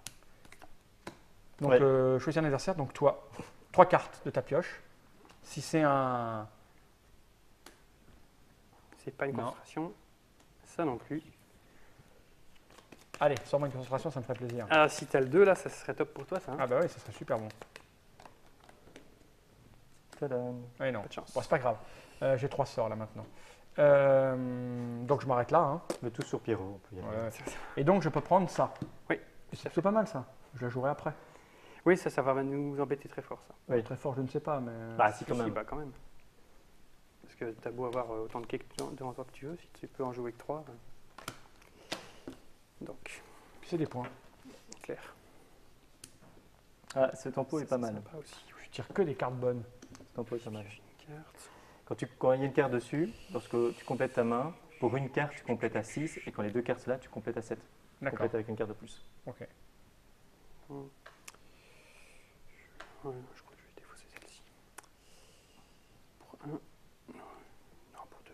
Donc, Ouais. choisis un adversaire. Donc, toi, 3 cartes de ta pioche. Si c'est un. C'est pas une Non. concentration. Ça non plus. Allez, sors-moi une concentration, ça me ferait plaisir. Ah, si t'as le 2 là, ça serait top pour toi, ça. Hein. Ah, bah oui, ça serait super bon. Tadam. Ouais, non. Pas de chance. Bon, c'est pas grave. J'ai 3 sorts là maintenant. Donc, je m'arrête là. Hein. Mais tout sur Pierrot, on peut y aller. Ouais. Et donc, je peux prendre ça. Oui. Et c'est plutôt pas mal ça. Je la jouerai après. Oui, ça va nous embêter très fort, ça. Oui. Très fort, je ne sais pas, mais. Bah si quand même. Bah, quand même. Parce que t'as beau avoir autant de cakes devant toi que tu veux, si tu peux en jouer que 3. Donc, C'est des points. clair. Ah, ce tempo est Ça, pas c'est mal. sympa aussi. Je tire que des cartes bonnes. Ce tempo est pas mal. Une carte. Quand il y a une carte dessus, lorsque tu complètes ta main, pour une carte, tu complètes à 6, et quand les 2 cartes sont là, tu complètes à 7. Tu D'accord. complètes avec une carte de plus. Ok. Ouais, je crois que je vais défausser celle-ci. Pour 1. Non, pour 2.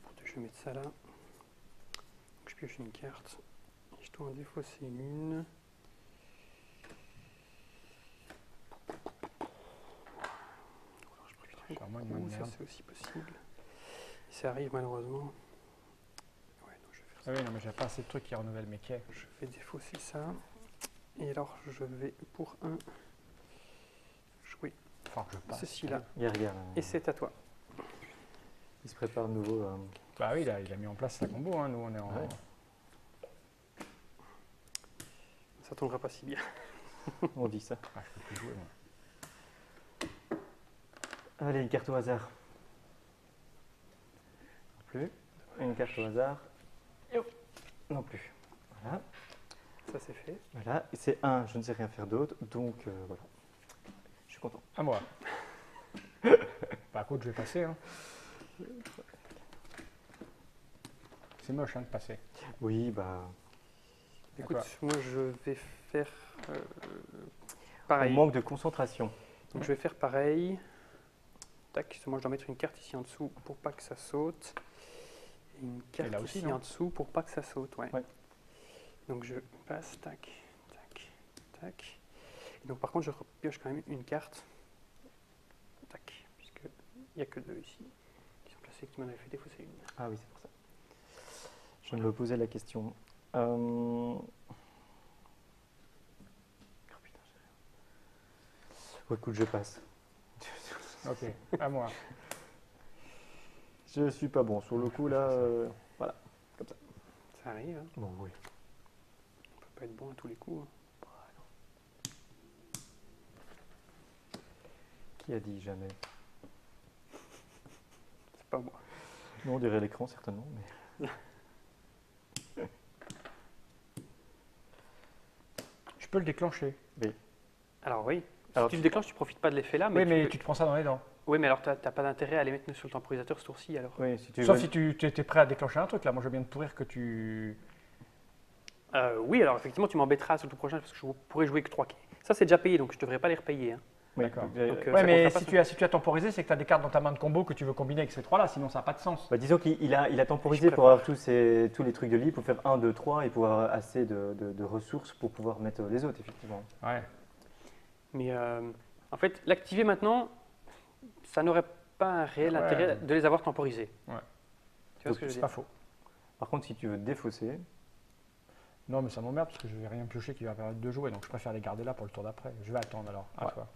Pour 2, je vais mettre ça là. Donc, je pioche une carte. Et je dois en défausser une. Alors, je préfère un Vraiment une gros main de coup, ça merde. c'est aussi possible. Et ça arrive malheureusement. Ouais, non, je vais faire ça. Ah oui, non, mais j'ai pas assez de trucs qui renouvellent mes quais. Je vais défausser ça. Et alors, je vais pour 1 jouer Enfin, que je passe. ceci là. Regarde, regarde. Et c'est à toi. Il se prépare de nouveau. Bah oui, là, il a mis en place sa combo. Hein. Nous, on est en. Ouais. Ça tombera pas si bien. On dit ça. Ah, je peux plus jouer, moi. Allez, une carte au hasard. Non plus. Une carte au hasard. Non plus. Voilà. Ça, c'est fait. Voilà. C'est un, je ne sais rien faire d'autre. Donc, voilà. Je suis content. À moi. Bah, écoute, je vais passer. Hein. C'est moche hein, de passer. Oui, bah. Écoute, D'accord. moi, je vais faire On pareil. manque de concentration. Donc, je vais faire pareil. Tac, moi, je dois mettre une carte ici en dessous pour pas que ça saute. Et une carte là aussi, ici non en dessous pour pas que ça saute. Ouais. Ouais. Donc, je passe, tac, tac, tac. Et donc, par contre, je repioche quand même une carte. Tac, puisqu'il n'y a que deux ici qui sont placés, qui m'en avaient fait défausser une. Ah oui, c'est pour ça. Je me posais la question. Oh putain, j'ai rien. Oh, écoute, je passe. Ok, à moi. Je suis pas bon. Sur le coup, là, voilà. Comme ça. Ça arrive, hein. Bon, oui. On peut pas être bon à tous les coups. Hein. Qui a dit jamais? C'est pas moi. Non, on dirait l'écran, certainement. Mais... Je peux le déclencher. Alors oui, si Alors, tu le déclenches, tu profites pas de l'effet là. Oui, mais peux- tu te prends ça dans les dents. Oui, mais alors t'as pas d'intérêt à les mettre sur le temporisateur ce tour-ci alors. Oui, si tu Sauf veux. si tu étais prêt à déclencher un truc là. Moi, je veux bien te pourrir que tu. Oui, alors effectivement, tu m'embêteras sur le tour prochain parce que je pourrais jouer que 3 quais. Ça, c'est déjà payé, donc je devrais pas les repayer. Hein. Oui, D'accord. Donc, Ouais, ça mais comptera pas si tu as temporisé, c'est que tu as des cartes dans ta main de combo que tu veux combiner avec ces trois là. Sinon, ça n'a pas de sens. bah, disons qu'il a temporisé Je pour avoir tous les trucs de lit, pour faire 1, 2, 3 et pour avoir assez de ressources pour pouvoir mettre les autres, effectivement. Ouais. Mais en fait, l'activer maintenant, ça n'aurait pas un réel Ouais. intérêt de les avoir temporisés. Ouais. Tu vois ce que je C'est veux pas dire? faux. Par contre, si tu veux défausser, Non, mais ça m'emmerde parce que je vais rien piocher qui va permettre de jouer. Donc, je préfère les garder là pour le tour d'après. Je vais attendre alors. À Ouais. toi.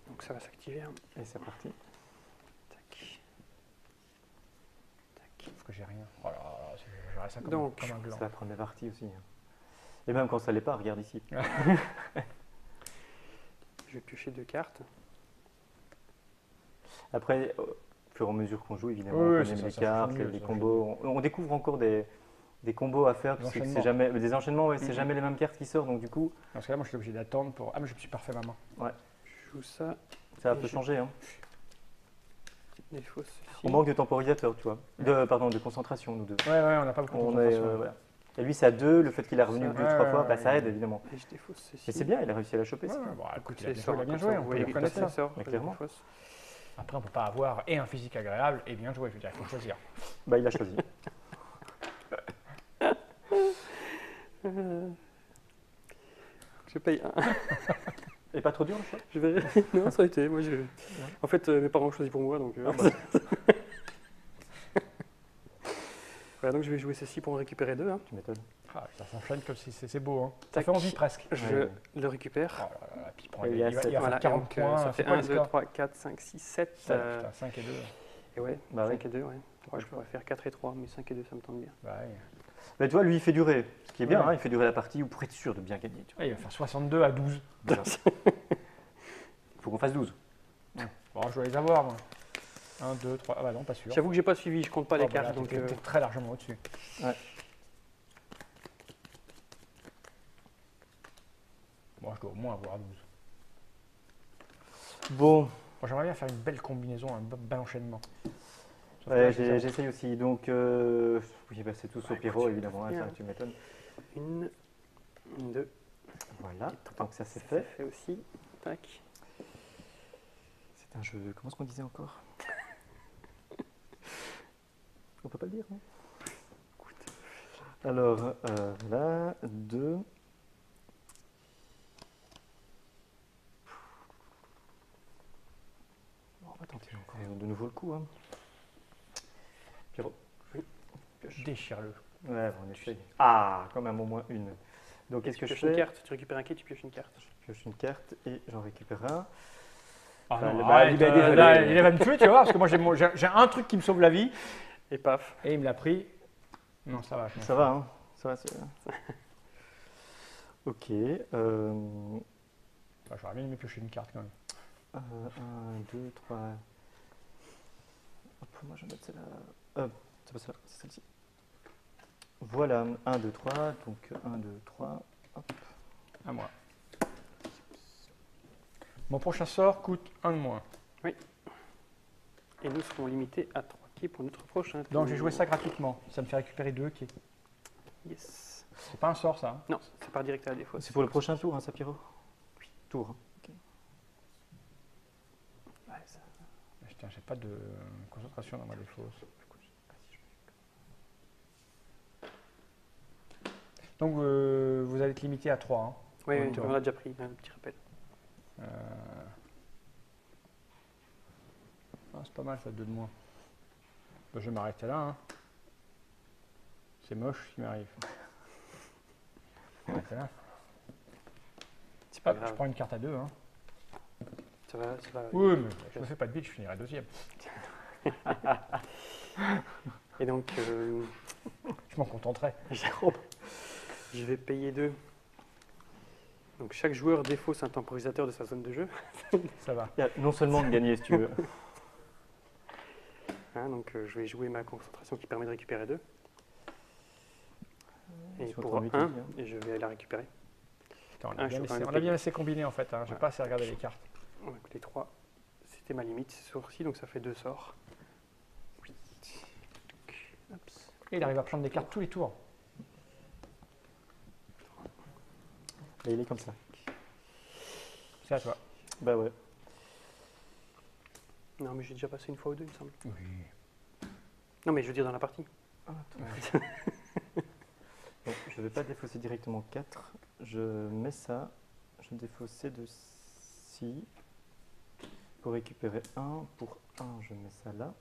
Donc ça va s'activer. Hein. et c'est parti. Tac. Tac. Sauf que j'ai rien. Oh là là, je reste comme, Donc, comme un gland. Ça va prendre des parties aussi. Hein. Et même quand ça l'est pas, regarde ici. Je vais piocher 2 cartes. Après, au fur et à mesure qu'on joue, évidemment, Oui, on oui, connaît ça les change cartes, mieux, les ça combos. On découvre encore des combos à faire, Des parce que c'est enchaînements. jamais, des enchaînements, ouais, c'est Mhm. jamais les mêmes cartes qui sortent, donc du coup, Parce que là, moi, je suis obligé d'attendre pour. Ah, mais je me suis parfait ma main. Je joue ça. ça Et peut je- changer. Hein. Défausse ceci. On manque de temporisateur, tu vois. Pardon, de concentration, nous deux. Ouais, ouais, on n'a pas beaucoup de On est, concentration. voilà. Et lui, c'est à 2, le fait qu'il a revenu Ça- 2, Ouais, 3 ouais, fois, ouais, bah, ça ouais. aide, évidemment. Et je défausse ceci. Mais c'est bien, il a réussi à la choper. Ouais, c'est ouais, bien. bon, écoute, il a C'est bien sort, joué, il a bien comme joué. ça, On vous peut voyez le que reconnaître c'est ça. sort, Mais je clairement. défausse. Après, on peut pas avoir et un physique agréable et bien joué. Je veux dire, il faut choisir. Bah, il a choisi. Je paye un. Et pas trop dur, le choix. Je vais... non, ça a été. Moi, En fait, mes parents ont choisi pour moi, donc. Ah, bah. Voilà, donc je vais jouer ceci pour en récupérer 2. Hein. Tu m'étonnes. Ah, ça s'enchaîne comme si c'est beau. Hein. Ça Tac. fait envie presque. Je Ouais. le récupère. Oh là là, puis il prend Et les- il y a il va sept. faire Voilà, 40 et donc, points. ça C'est fait quoi 1, le 2, score 3, 4, 5, 6, 7. 5 et 2. Et ouais, Bah 5 oui. et 2, ouais. Ouais, je pourrais faire 4 et 3, mais 5 et 2, ça me tente bien. Bah, ouais. Mais tu vois, lui, il fait durer. Ce qui est bien, Ouais. hein, il fait durer la partie pour être sûr de bien gagner. Tu vois. Ouais, il va faire 62 à 12. Voilà. Il faut qu'on fasse 12. Bon, je dois les avoir, moi. 1, 2, 3. Ah bah non, pas sûr. J'avoue que j'ai pas suivi, je compte pas les Oh, bah là, cartes, donc. t'es très largement au-dessus. Ouais. Bon, je dois au moins avoir 12. Bon, Moi, j'aimerais bien faire une belle combinaison, un bel enchaînement. Sauf que ouais, là, c'est ça. j'essaye aussi. Donc, oui, bah, c'est tout au pyro, écoute, évidemment. Hein, bien. ça, tu m'étonnes. 1, 2, Voilà, donc ça c'est c'est fait. fait aussi. Tac. C'est un jeu. Comment est-ce qu'on disait encore? On peut pas le dire, non? Alors, là, 2. On va tenter encore de nouveau le coup. Hein. Pierrot. Pioche. Déchire-le. Ouais, on essaye. Ah, quand même, au moins une. Donc, qu'est-ce que Tu je pioches une fais? carte, tu récupères un quai, tu pioches une carte. Je pioche une carte et j'en récupère un. Ah Enfin, non, bah, arrête, désolé. là, il va me tuer, tu vois, parce que moi, j'ai un truc qui me sauve la vie, Et paf. et il me l'a pris. Non, ça va. je m'en Ça va, hein? Ça va, Ok. Enfin, j'aurais bien aimé piocher une carte quand même. 1, 2, 3. Hop, moi je vais mettre celle-là. C'est pas celle-là, c'est celle-ci. Voilà, 1, 2, 3. Donc 1, 2, 3. Hop. À moi. Mon prochain sort coûte 1 de moins. Et nous serons limités à 3 quais pour notre prochain tour. Donc j'ai joué ça gratuitement. Ça me fait récupérer 2 quais. Yes. C'est pas un sort ça. Hein. Non, ça part direct à la défausse. C'est pour le prochain tour, hein, Sapiro? Oui. Tour. Hein. Ok. Ouais, ça... Putain, j'ai pas de concentration dans ma défausse. Donc vous allez être limité à 3. Hein. Oui, En oui, tour. on a déjà pris un petit rappel. Ah, c'est pas mal ça, 2 de moins. Ben, je vais m'arrêter là. Hein. C'est moche ce qui m'arrive. Je vais m'arrêter là. C'est pas Hop, je grave. prends une carte à 2. Hein. Ça va, ça va. Oui, mais je me fais pas de bite, je finirai deuxième. Et donc, Je m'en contenterai. je vais payer 2. Donc, chaque joueur défausse un temporisateur de sa zone de jeu. Ça va. Il y a non seulement de gagner si tu veux. Hein, donc, je vais jouer ma concentration qui permet de récupérer 2. Et Sur pour 38, 1, aussi, hein. et je vais la récupérer. Putain, on Ah, a bien je suis laissé, quand on même a bien laissé combiner en fait. Hein. J'ai Voilà. pas assez regardé les cartes. On va écouter 3. C'était ma limite, ce soir-ci, donc ça fait 2 sorts. 8. Hop. Et il arrive à prendre des cartes tous les tours. Là, il est comme ça. C'est à toi. Bah ouais. Non, mais j'ai déjà passé une fois ou deux, il me semble. Oui. Non, mais je veux dire dans la partie. Bon, je ne vais pas défausser directement 4. Je mets ça. Je défausse ces deux-ci. Pour récupérer 1. Pour 1, je mets ça là.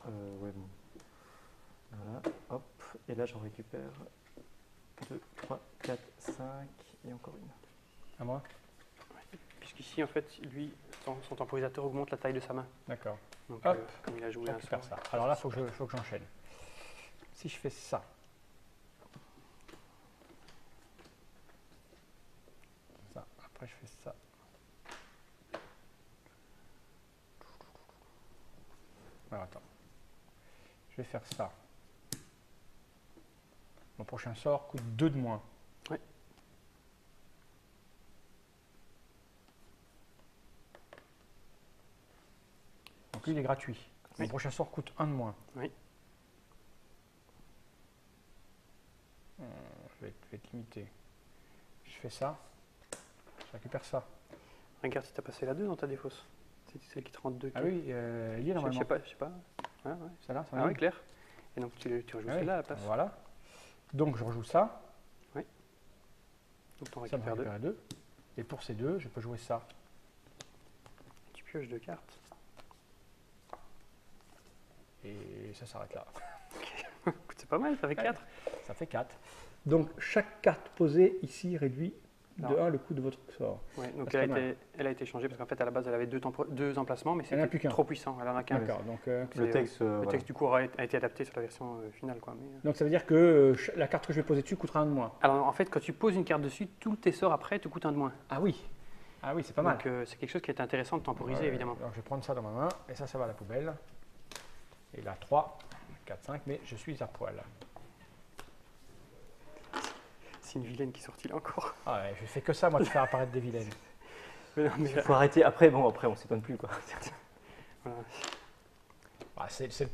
Ouais, bon. Voilà. Hop. Et là, j'en récupère 2, 3, 4, 5. Et encore une. À moi. Puisqu'ici, en fait, lui, son temporisateur augmente la taille de sa main. D'accord. Donc, Hop. comme il a joué Je un récupère sort. ça. Alors là, faut que j'enchaîne. Si je fais ça. Ça. Après, je fais ça. Alors attends. Je vais faire ça. Mon prochain sort coûte 2 de moins. Ouais. Donc lui, il est gratuit. Mon Oui. prochain sort coûte 1 de moins. Oui. Je vais être limité. Je fais ça. Je récupère ça. Regarde si tu as passé la 2 dans ta défausse. C'est celle qui te rend 2. Ah oui, il y est Je normalement. sais pas. Ouais, ouais. Celle-là, ça Ah va oui, clair. Et donc tu rejoues Ah oui. celle-là à la place. Voilà. Donc je rejoue ça. Donc tu en Ça me récupères 2. récupère 2. Et pour ces deux, je peux jouer ça. Tu pioches 2 cartes. Et ça s'arrête là. Écoute, c'est pas mal, ça fait 4. Ça fait 4. Donc chaque carte posée ici réduit de Alors. 1 le coût de votre sort. Ouais, donc c'est pas elle a été changée parce qu'en fait à la base elle avait deux emplacements, mais Elle en a plus c'était qu'un. trop puissant. Elle en a qu'un. D'accord. Donc, Le C'est, texte, Le voilà. texte du cours a été adapté sur la version finale, quoi. Mais, donc ça veut dire que la carte que je vais poser dessus coûtera 1 de moins. alors en fait, quand tu poses une carte dessus, tous tes sorts après te coûtent 1 de moins. Ah oui. Ah oui, c'est pas mal. Donc c'est quelque chose qui est intéressant de temporiser évidemment. Donc je vais prendre ça dans ma main. Et ça va à la poubelle. Et là, 3, 4, 5. Mais je suis à poil. C'est une vilaine qui est sortie là encore. Ah ouais, je fais que ça, moi, de faire apparaître des vilaines. Mais non, mais Il faut arrêter. Après, on s'étonne plus, quoi. voilà. Ah, c'est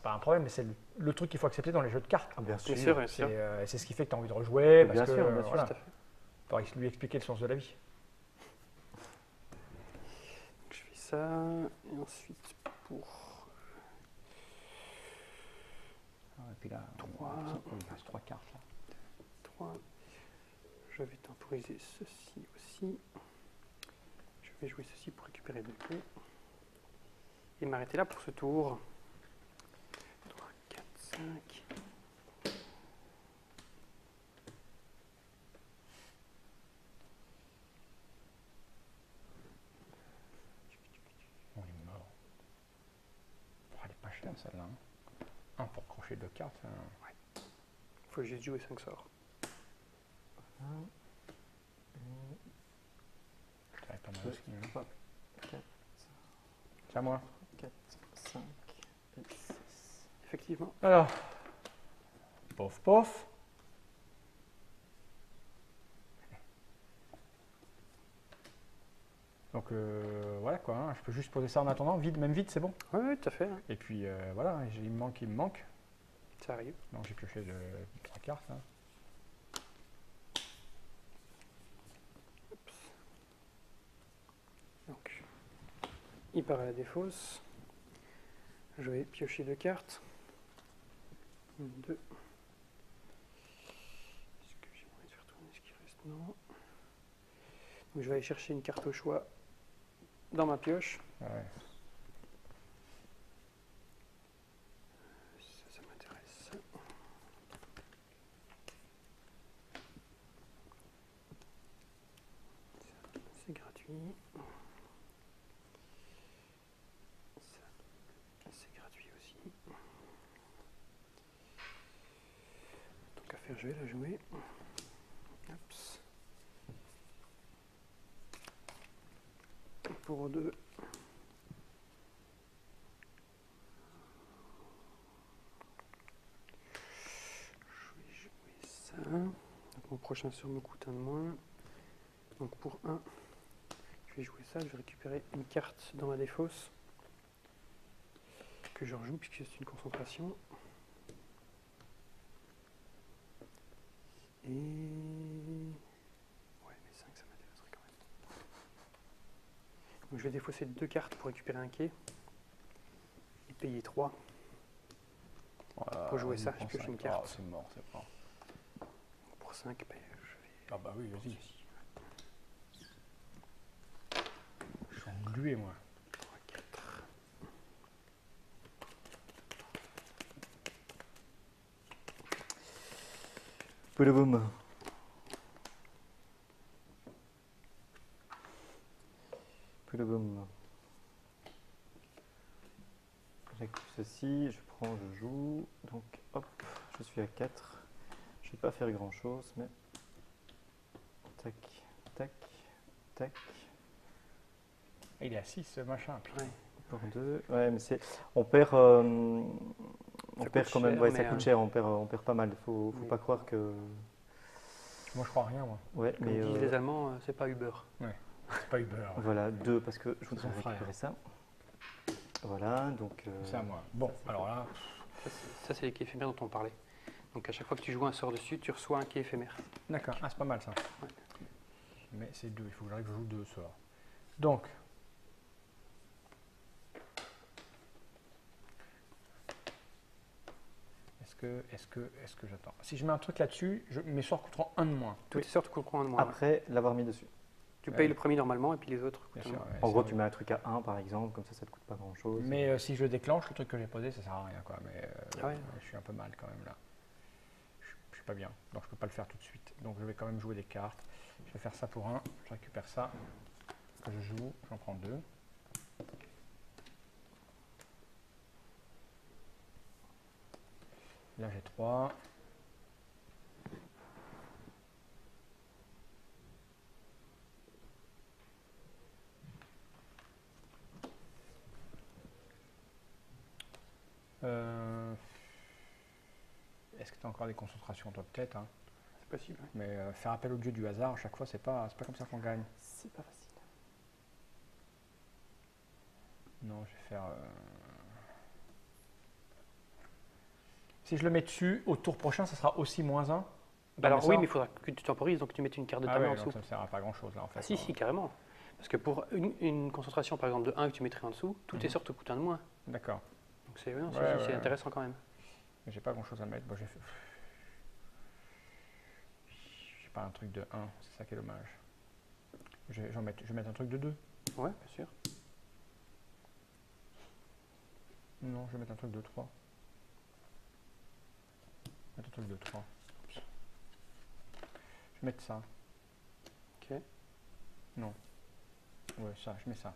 pas un problème, mais c'est le truc qu'il faut accepter dans les jeux de cartes. Ah, bien Bien sûr, bien sûr. C'est ce qui fait que tu as envie de rejouer. Bien Parce sûr, que, bien sûr. voilà, Tout à fait. faudrait lui expliquer le sens de la vie. Donc, je fais ça et ensuite pour Et puis là, 3. il reste 3 cartes. Là. 3, je vais temporiser ceci aussi. Je vais jouer ceci pour récupérer 2 clés. Et m'arrêter là pour ce tour. 3, 4, 5. On est mort. Oh, elle est pas chère celle-là. Hein. 1 pour crocher 2 cartes. Il faut juste jouer 5 sorts. Ah, C'est à moi. 4, 5 et 6. Effectivement. Alors, pof, pof. Donc voilà quoi, hein. Je peux juste poser ça en attendant, vide, même vide, c'est bon. Oui, oui, tout à fait. Hein. Et puis voilà, il me manque. Ça arrive. Donc j'ai pioché 3 cartes. Hein. Donc, il part à la défausse. Je vais piocher 2 cartes. 1, 2. Est-ce que j'ai moyen de faire tourner ce qui reste? Non. Donc, je vais aller chercher une carte au choix dans ma pioche. Ouais. Ça m'intéresse. C'est gratuit. Ça, c'est gratuit aussi. Tant qu'à faire, je vais la jouer. Oups. Pour 2. Je vais jouer ça. Donc mon prochain sort me coûte un de moins. Donc pour 1, je vais jouer ça. Je vais récupérer une carte dans ma défausse que je rejoue puisque c'est une concentration. Et... ouais, mais 5, ça m'intéresserait quand même. Donc je vais défausser 2 cartes pour récupérer un quai. Et payer 3. Voilà, Pour jouer ça, prends je pioche une 5. carte. Ah, c'est mort, c'est mort. Pour 5, ben, je vais... Ah bah oui, vas-y. Je suis englué, moi. 3, 4. Poulouboum. Poulouboum. J'active ceci, je prends, je joue. Donc hop, je suis à 4. Je ne vais pas faire grand chose, mais tac, tac, tac. Il est à 6 ce machin. Puis... Ouais. Pour 2. Ouais, mais c'est. On perd. On perd coûte quand même. cher, Ouais, mais, ça coûte cher, on perd pas mal. Faut oui. pas croire que. Moi je crois à rien, moi. Ouais, Comme mais. disent les Allemands, c'est pas Uber. C'est pas Uber. Voilà, 2 parce que je voudrais Son frère. récupérer ça. Voilà, donc. C'est à moi. Bon, alors là, Ça, c'est les quais éphémères dont on parlait. Donc à chaque fois que tu joues un sort dessus, tu reçois un quai éphémère. d'accord. Ah, c'est pas mal ça. Ouais. Mais c'est 2, il faut que j'arrive, je joue 2 sorts. Donc, est-ce que j'attends? Si je mets un truc là-dessus, mes sorts coûteront 1 de moins. Tous tes sorts te coûteront un de moins. ouais. Après l'avoir mis dessus. Tu Ouais. payes le premier normalement et puis les autres Bien coûtent un sûr. de moins. ouais, En c'est gros, vrai. tu mets un truc à 1 par exemple, comme ça te coûte pas grand chose. Mais si je déclenche, le truc que j'ai posé, ça sert à rien, quoi. Mais Ah ouais. je suis un peu mal quand même là. Je suis pas bien, donc je peux pas le faire tout de suite. Donc je vais quand même jouer des cartes. Je vais faire ça pour 1, je récupère ça, que je joue, j'en prends 2. Là j'ai 3. Est-ce que tu as encore des concentrations, toi peut-être, hein. C'est possible. ouais. Mais faire appel au dieu du hasard à chaque fois, c'est pas comme ça qu'on gagne. C'est pas facile. Non, je vais faire. Si je le mets dessus, au tour prochain, ça sera aussi -1. Bah alors oui, mais il faudra que tu temporises, donc tu mettes une carte de ta Ah main ouais, en donc dessous. ça ne sert à pas grand chose là en fait. Ah si, si, carrément. Parce que pour une concentration par exemple de 1 que tu mettrais en dessous, tous tes sorts te coûtent un de moins. D'accord. Donc c'est non, Ouais, c'est ouais. intéressant quand même. Mais j'ai pas grand chose à mettre. Bon, j'ai pas un truc de 1, c'est ça qui est dommage. Je vais mettre un truc de 2. Ouais, bien sûr. Non, je vais mettre un truc de 3. Je vais mettre un truc de 3. Je vais mettre ça. Ok. Non. Ouais, ça, je mets ça.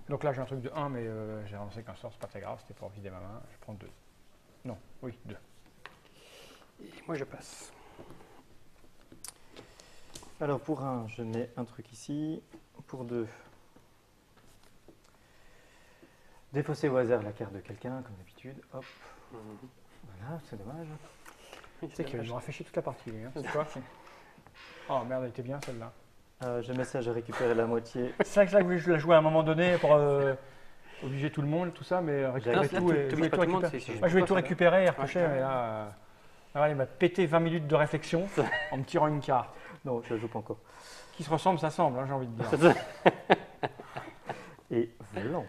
Donc là, j'ai un truc de 1, mais j'ai relancé qu'un sort, c'est pas très grave, c'était pour vider ma main. Je prends 2. Non, oui, 2. Et moi je passe. Alors pour 1, je mets un truc ici. Pour 2, Défausser au hasard la carte de quelqu'un, comme d'habitude. Hop, Mhm. voilà, c'est dommage. Oui, Tu sais qu'il dommage. nous rafraîchit toute la partie. Lui, hein. C'est quoi Oh merde, elle était bien celle-là. Je mets ça, j'ai récupéré la moitié. C'est vrai que je la jouer à un moment donné pour obliger tout le monde, tout ça, mais récupérer Là, tout. tu je voulais t'obliges pas tout tout le monde, récupérer. c'est juste Moi, je voulais pour tout toi, ça, récupérer et Ouais, repêcher, ouais. mais là, il m'a pété 20 minutes de réflexion en me tirant une carte. Non, je la joue pas encore. Qui se ressemble, ça semble, hein, j'ai envie de dire. Et voilà.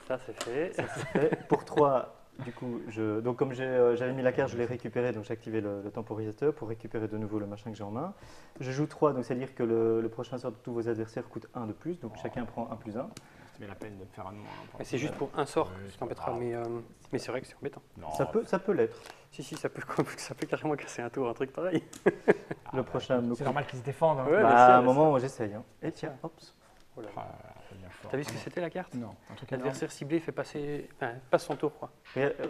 Ça, c'est fait. Ça c'est fait. Pour 3, du coup, donc comme j'avais mis la carte, je l'ai récupéré, donc j'ai activé le temporisateur pour récupérer de nouveau le machin que j'ai en main. Je joue 3, donc c'est-à-dire que le prochain sort de tous vos adversaires coûte 1 de plus, donc chacun prend 1 plus 1. C'était la peine de me faire un nom. Mais c'est juste pour un sort, Ouais, ça t'embêtera, c'est mais c'est vrai que c'est embêtant. Ça peut l'être. Si, ça peut carrément casser un tour, un truc pareil. Le prochain me C'est coûte. normal qu'ils se défendent. Hein. Ouais, Bah, bien sûr, à un bien moment, j'essaye. Hein. Et tiens, hop. Oh là là. Ah, c'est bien fort. T'as vu ce que c'était la carte? Non, un truc énorme. L'adversaire ciblé fait passe son tour, quoi.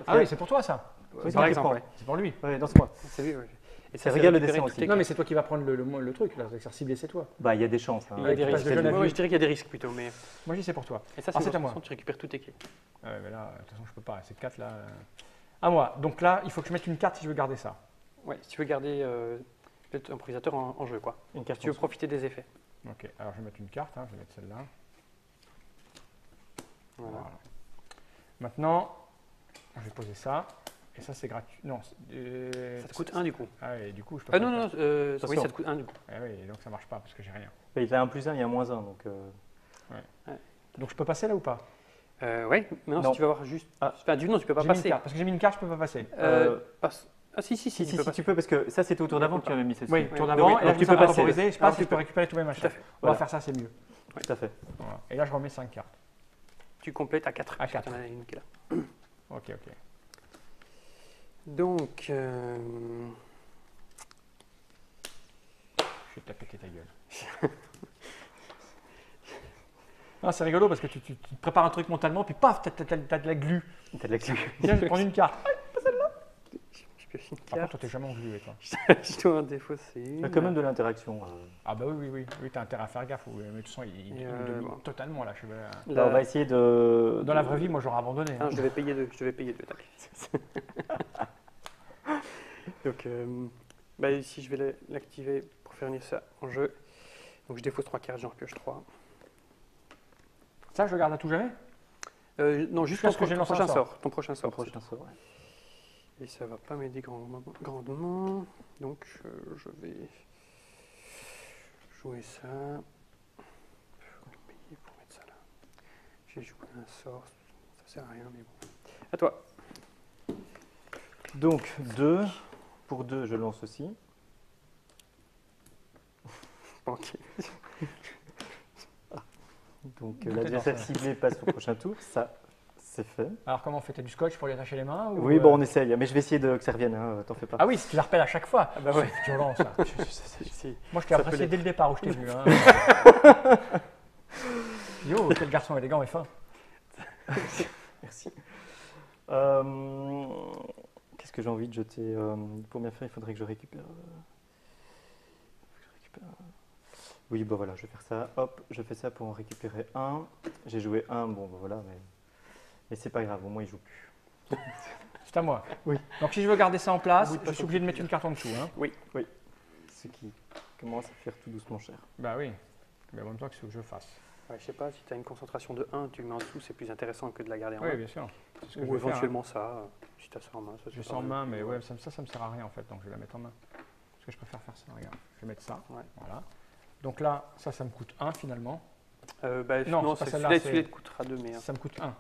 Ah oui, c'est pour toi ça. Oui, Par tu exemple, prends. ouais. C'est pour lui. Ouais, dans ce mois. C'est lui, ouais. Et Ça régale le récupérer dessin toutes aussi. tes Non, mais cartes. c'est toi qui vas prendre le truc, là. C'est ciblé, c'est toi. Bah, il y a des chances. Hein. Il y a des tu passes risques. de jeune à Ouais, vieux. je dirais qu'il y a des risques plutôt, mais. Moi, je dis c'est pour toi. Et ça, Ah, c'est c'est à moi. façon, tu récupères toutes tes clés. Ah ouais, mais là, de toute façon, je peux pas. Ces 4 là. À moi. Donc là, il faut que je mette une carte si je veux garder ça. Ouais, si tu veux garder le improvisateur en jeu, quoi. Une Si carte tu veux en dessous. profiter des effets. Ok, alors je vais mettre une carte, hein, je vais mettre celle-là. Voilà. Voilà. Maintenant, je vais poser ça. Et ça, c'est gratuit. Non, Ça te coûte 1 du coup. Ah oui, du coup, je peux Ah pas non, le non, faire. oui, Attention. ça te coûte 1 du coup. Ah oui, donc ça marche pas parce que j'ai rien. Mais il y a un plus 1, il y a un moins 1. Donc, Donc je peux passer là ou pas? Ouais, maintenant Non. si tu vas voir juste. Ah. Enfin, du non, tu peux pas J'ai mis une passer. carte. Parce que j'ai mis une carte, je peux pas passer. Passe. Ah si, si, tu peux si, passer. tu peux, parce que ça, c'était au tour d'avant que tu avais mis celle-ci. Oui, oui. tour Donc d'avant. oui, Et là, donc tu tu peux peux pas passer. temporiser. Je Alors, passe tu et je peux peux. récupérer tous mes Tout machins. à fait. On Voilà. va faire ça, c'est mieux. Tout à fait. Voilà. Et là, je remets 5 cartes. Tu complètes à 4. À 4. Il y en a une qui est là. Ok, ok. Donc, Je vais te péter ta gueule. Ah, c'est rigolo parce que tu te prépares un truc mentalement, puis paf, t'as de la glu. T'as de la clé. Viens, je vais prendre une carte. je pioche une Par contre, carte. toi, t'es jamais englué, toi. Je dois en défausser Il y a une. quand même de l'interaction. Ah bah oui, t'as intérêt à faire gaffe. Mais de toute façon, il Et, me domine bon. totalement là. Je suis, Là, on va essayer de. Dans la vraie vie, moi, j'aurais abandonné. Ah, hein. je devais payer 2. Donc, ici, je vais l'activer pour faire venir ça en jeu. Donc, je défausse 3 cartes, j'en pioche 3. Ça, je le garde à tout jamais. Non, juste Jusqu'à ce que j'ai ton lancé un prochain sort. sort. Ton prochain Au sort. prochain sort. Ouais. Et ça va pas m'aider grandement. Donc, je vais jouer ça. Je vais payer pour mettre ça là. J'ai joué un sort. Ça sert à rien, mais bon. À toi. Donc, 2. Pour 2, je lance aussi. Ok. Donc, Peut-être l'adversaire dans ça. ciblé passe au prochain tour. Ça, c'est fait. Alors, comment on fait? T'as du scotch pour lui attacher les mains ou, Oui, bon, on essaye. Mais je vais essayer que ça revienne. Hein, t'en fais pas. Ah oui, si tu la rappelles à chaque fois. Ah bah ouais. C'est violent, ça. Si. Moi, je t'ai Ça peut apprécié l'être. dès le départ où je t'ai vu. Hein. Yo, quel garçon élégant et fin. Merci. Qu'est-ce que j'ai envie de jeter pour bien faire, il faudrait que je récupère. Oui, bah voilà, je vais faire ça. Hop, je fais ça pour en récupérer un. J'ai joué un, bon, bah voilà, mais c'est pas grave, au moins il joue plus. C'est à moi. Oui. Donc, si je veux garder ça en place, Oui, je suis obligé de mettre une carte en dessous. Hein. Ce qui commence à faire tout doucement cher. Bah oui. Mais en même temps, qu'est-ce que je fasse? Ouais, je sais pas, si tu as une concentration de 1, tu le mets en dessous, c'est plus intéressant que de la garder en Oui, main. bien sûr. C'est ce que je Ou vais faire, hein. éventuellement ça, si tu as ça en main. Ça, Je sens en main, mais ouais, ça me sert à rien en fait, donc je vais la mettre en main. Parce que je préfère faire ça, regarde. Je vais mettre ça, Ouais. voilà. Donc là, ça me coûte 1 finalement. Non, Non, c'est pas celle-là, celui-là c'est- te coûtera 2, mais. Ça me coûte 1.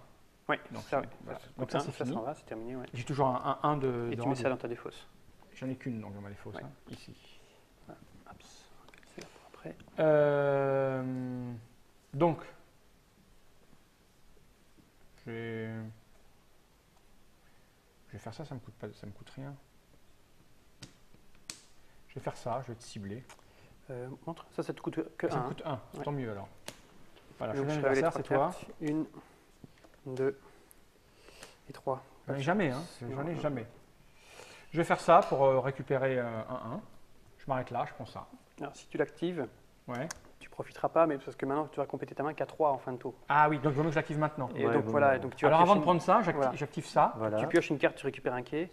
Oui, Donc, ça, oui. voilà. Ça Donc coûte ça, un, c'est ça fini. s'en va, c'est terminé. Ouais. J'ai toujours un 1 de Et tu mets rendu. ça dans ta défausse. J'en ai qu'une donc dans ma défausse, Ouais. hein, ici. Hop, c'est là pour après. Donc, je vais faire ça, ça me coûte rien. Je vais faire ça, je vais te cibler. Montre, ça te coûte que Ça 1. me coûte 1, Ouais. tant mieux alors. Voilà, Donc, je fais je révèle les l'anniversaire, 3 c'est toi. cartes. 1, 2 et 3. J'en ai jamais, hein. Non, J'en ai non. jamais. Je vais faire ça pour récupérer un 1. Je m'arrête là, je prends ça. Alors, si tu l'actives, Ouais. Tu profiteras pas, mais parce que maintenant tu vas compléter ta main qu'à 3 en fin de tour. Ah oui, donc il vaut mieux que je l'active maintenant. Et Ouais, donc bon, voilà, bon. et donc tu vas Alors avant piocher de prendre ça, Voilà. j'active ça. Voilà. tu pioches une carte, tu récupères un quai,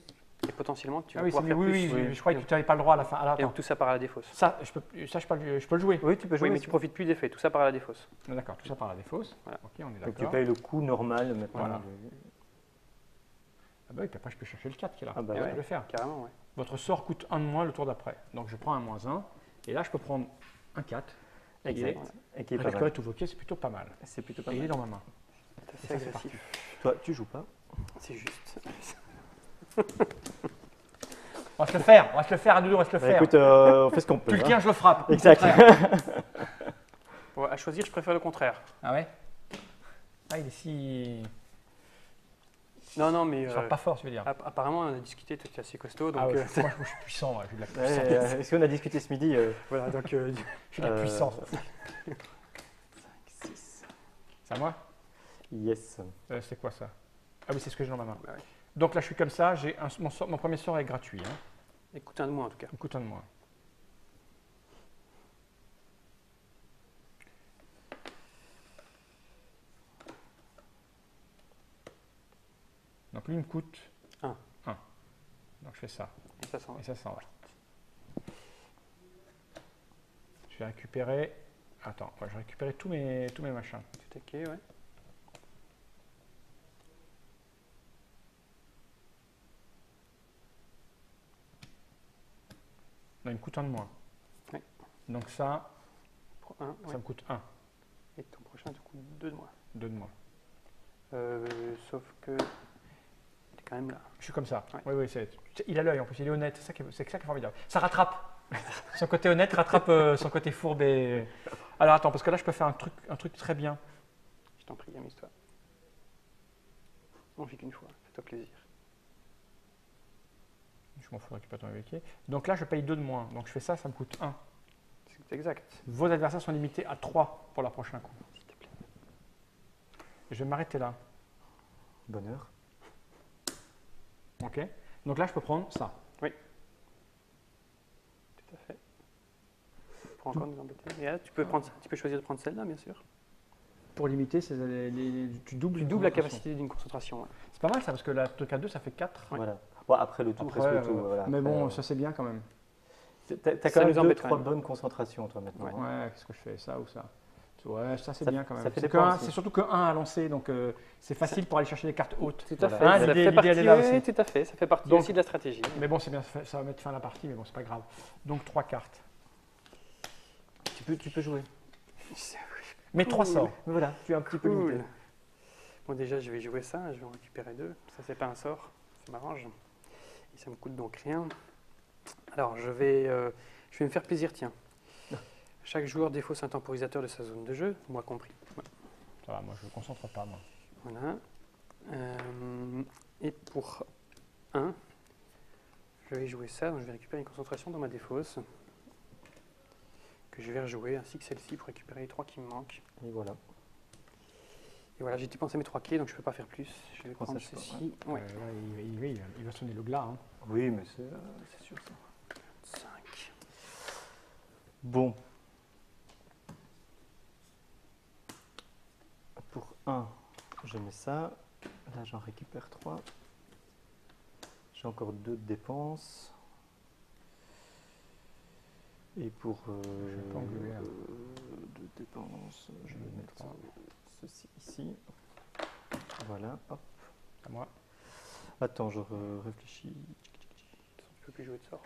et potentiellement tu Ah vas oui, pouvoir c'est faire oui, plus. oui, Oui. je croyais que tu n'avais pas le droit à la fin. Alors Et attends, donc tout ça part à la défausse. ça, je peux le jouer. Oui, tu peux jouer. Oui, mais tu profites plus d'effet, tout ça part à la défausse. Ah, d'accord, tout ça par la défausse. Voilà. Ok, on est Donc tu d'accord. payes le coût normal maintenant. Voilà. Ah bah oui, puis après je peux chercher le 4 qui est là. Ah bah C'est ce ouais. que je vais faire. Carrément, ouais. Votre sort coûte 1 de moins le tour d'après. Donc je prends un -1. Et là, je peux prendre un 4. Exact. Et qui est pas Récupérer mal. tous vos quais, c'est plutôt pas mal. C'est plutôt pas Et il est mal. dans ma main. C'est assez ça, c'est agressif. Toi, tu joues pas. C'est juste. On va se le faire, on va se le faire à deux, on va se le Bah, faire. écoute, on fait ce qu'on peut. Plus le hein. tien, je le frappe. Exact. Bon, à choisir, je préfère le contraire. Ah ouais. Ah, il est si. Non, mais Il frappe pas fort, tu veux dire. apparemment, on a discuté, toi tu es assez costaud, donc Ah ouais, moi, je suis puissant, ouais, j'ai de la Ouais, puissance. Est-ce qu'on a discuté ce midi voilà, donc J'ai de la puissance. 6. C'est à moi. Yes. C'est quoi ça? Ah oui, c'est ce que j'ai dans ma main. bah ouais. Donc là, je suis comme ça, mon premier sort est gratuit. Hein. Écoute un de moi en tout cas. Il coûte un de moins. Donc lui, il me coûte Un. 1. Donc je fais ça. Et ça s'en va. Et ça s'en va. Je vais récupérer. Attends, ouais, je vais récupérer tous mes machins. Tout ok, ouais. Non, il me coûte un de moins. Oui. Donc ça, Pour un, ça ouais. me coûte 1. Et ton prochain te coûte 2 de moi. 2 de moins. Sauf que tu es quand même là. Je suis comme ça. Ouais. Oui, il a l'œil en plus, il est honnête. C'est ça qui est formidable. Ça rattrape. Son côté honnête rattrape son côté fourbe. Alors attends, parce que là, je peux faire un truc très bien. Je t'en prie, amuse-toi. On vit qu'une fois, fais-toi plaisir. Je m'en fous, récupère ton évoqué. Donc là, je paye 2 de moins. Donc je fais ça, ça me coûte 1. C'est exact. Vos adversaires sont limités à 3 pour leur prochain coup. S'il te plaît. Et je vais m'arrêter là. Bonheur. Ok. Donc là, je peux prendre ça. Tout à fait. Pour encore nous embêter. Et là, tu peux choisir de prendre celle-là, bien sûr. Pour limiter, tu doubles Tu une doubles la concentration. capacité d'une concentration. Ouais. C'est pas mal ça, parce que la truc à 2, ça fait 4. Ouais. Voilà. Bon, après le tout, Après, presque le tout. Voilà. mais Après, bon, ça c'est bien quand même. T'as ça quand même nous embête 2-3 quand même. bonnes concentrations, toi, maintenant. Ouais. hein. Ouais, qu'est-ce que je fais? Ça ou ça? Ouais, ça c'est Ça- bien quand même. ça fait C'est des points que aussi. c'est surtout que 1 à lancer, donc c'est facile pour aller chercher les cartes hautes. Tout à Voilà. fait. Hein, Ça l'idée- fait l'idée, partie, elle est là oui, aussi. tout à fait. Ça fait partie Donc- aussi de la stratégie. Mais bon, c'est bien, ça va mettre fin à la partie, mais bon, c'est pas grave. Donc 3 cartes. Tu peux jouer. Mais 3 sorts. Mais voilà, tu es un petit peu Cool. limité. Bon, déjà, je vais jouer ça. Je vais en récupérer 2. Ça, c'est pas un sort. Ça m'arrange. Et ça me coûte donc rien. Alors, je vais me faire plaisir, tiens. Chaque joueur défausse un temporisateur de sa zone de jeu, moi compris. Voilà. Ça va, moi je ne me concentre pas, moi. Voilà. Et pour 1, je vais jouer ça. Donc, je vais récupérer une concentration dans ma défausse. Que je vais rejouer, ainsi que celle-ci pour récupérer les 3 qui me manquent. Et voilà. Et voilà, j'ai dépensé mes 3 clés, donc je ne peux pas faire plus. Je vais Prends prendre ça, je ceci. Ouais. Là, il va sonner le glas. Hein. Oui, mais c'est sûr ça. 5. Bon. Pour 1, je mets ça. Là, j'en récupère 3. J'ai encore 2 de dépenses. Et pour pas engluer, hein. 2 dépenses, je vais mettre trois. ceci ici. Voilà, hop. À moi. Attends, je réfléchis. Tu ne peux plus jouer de sort.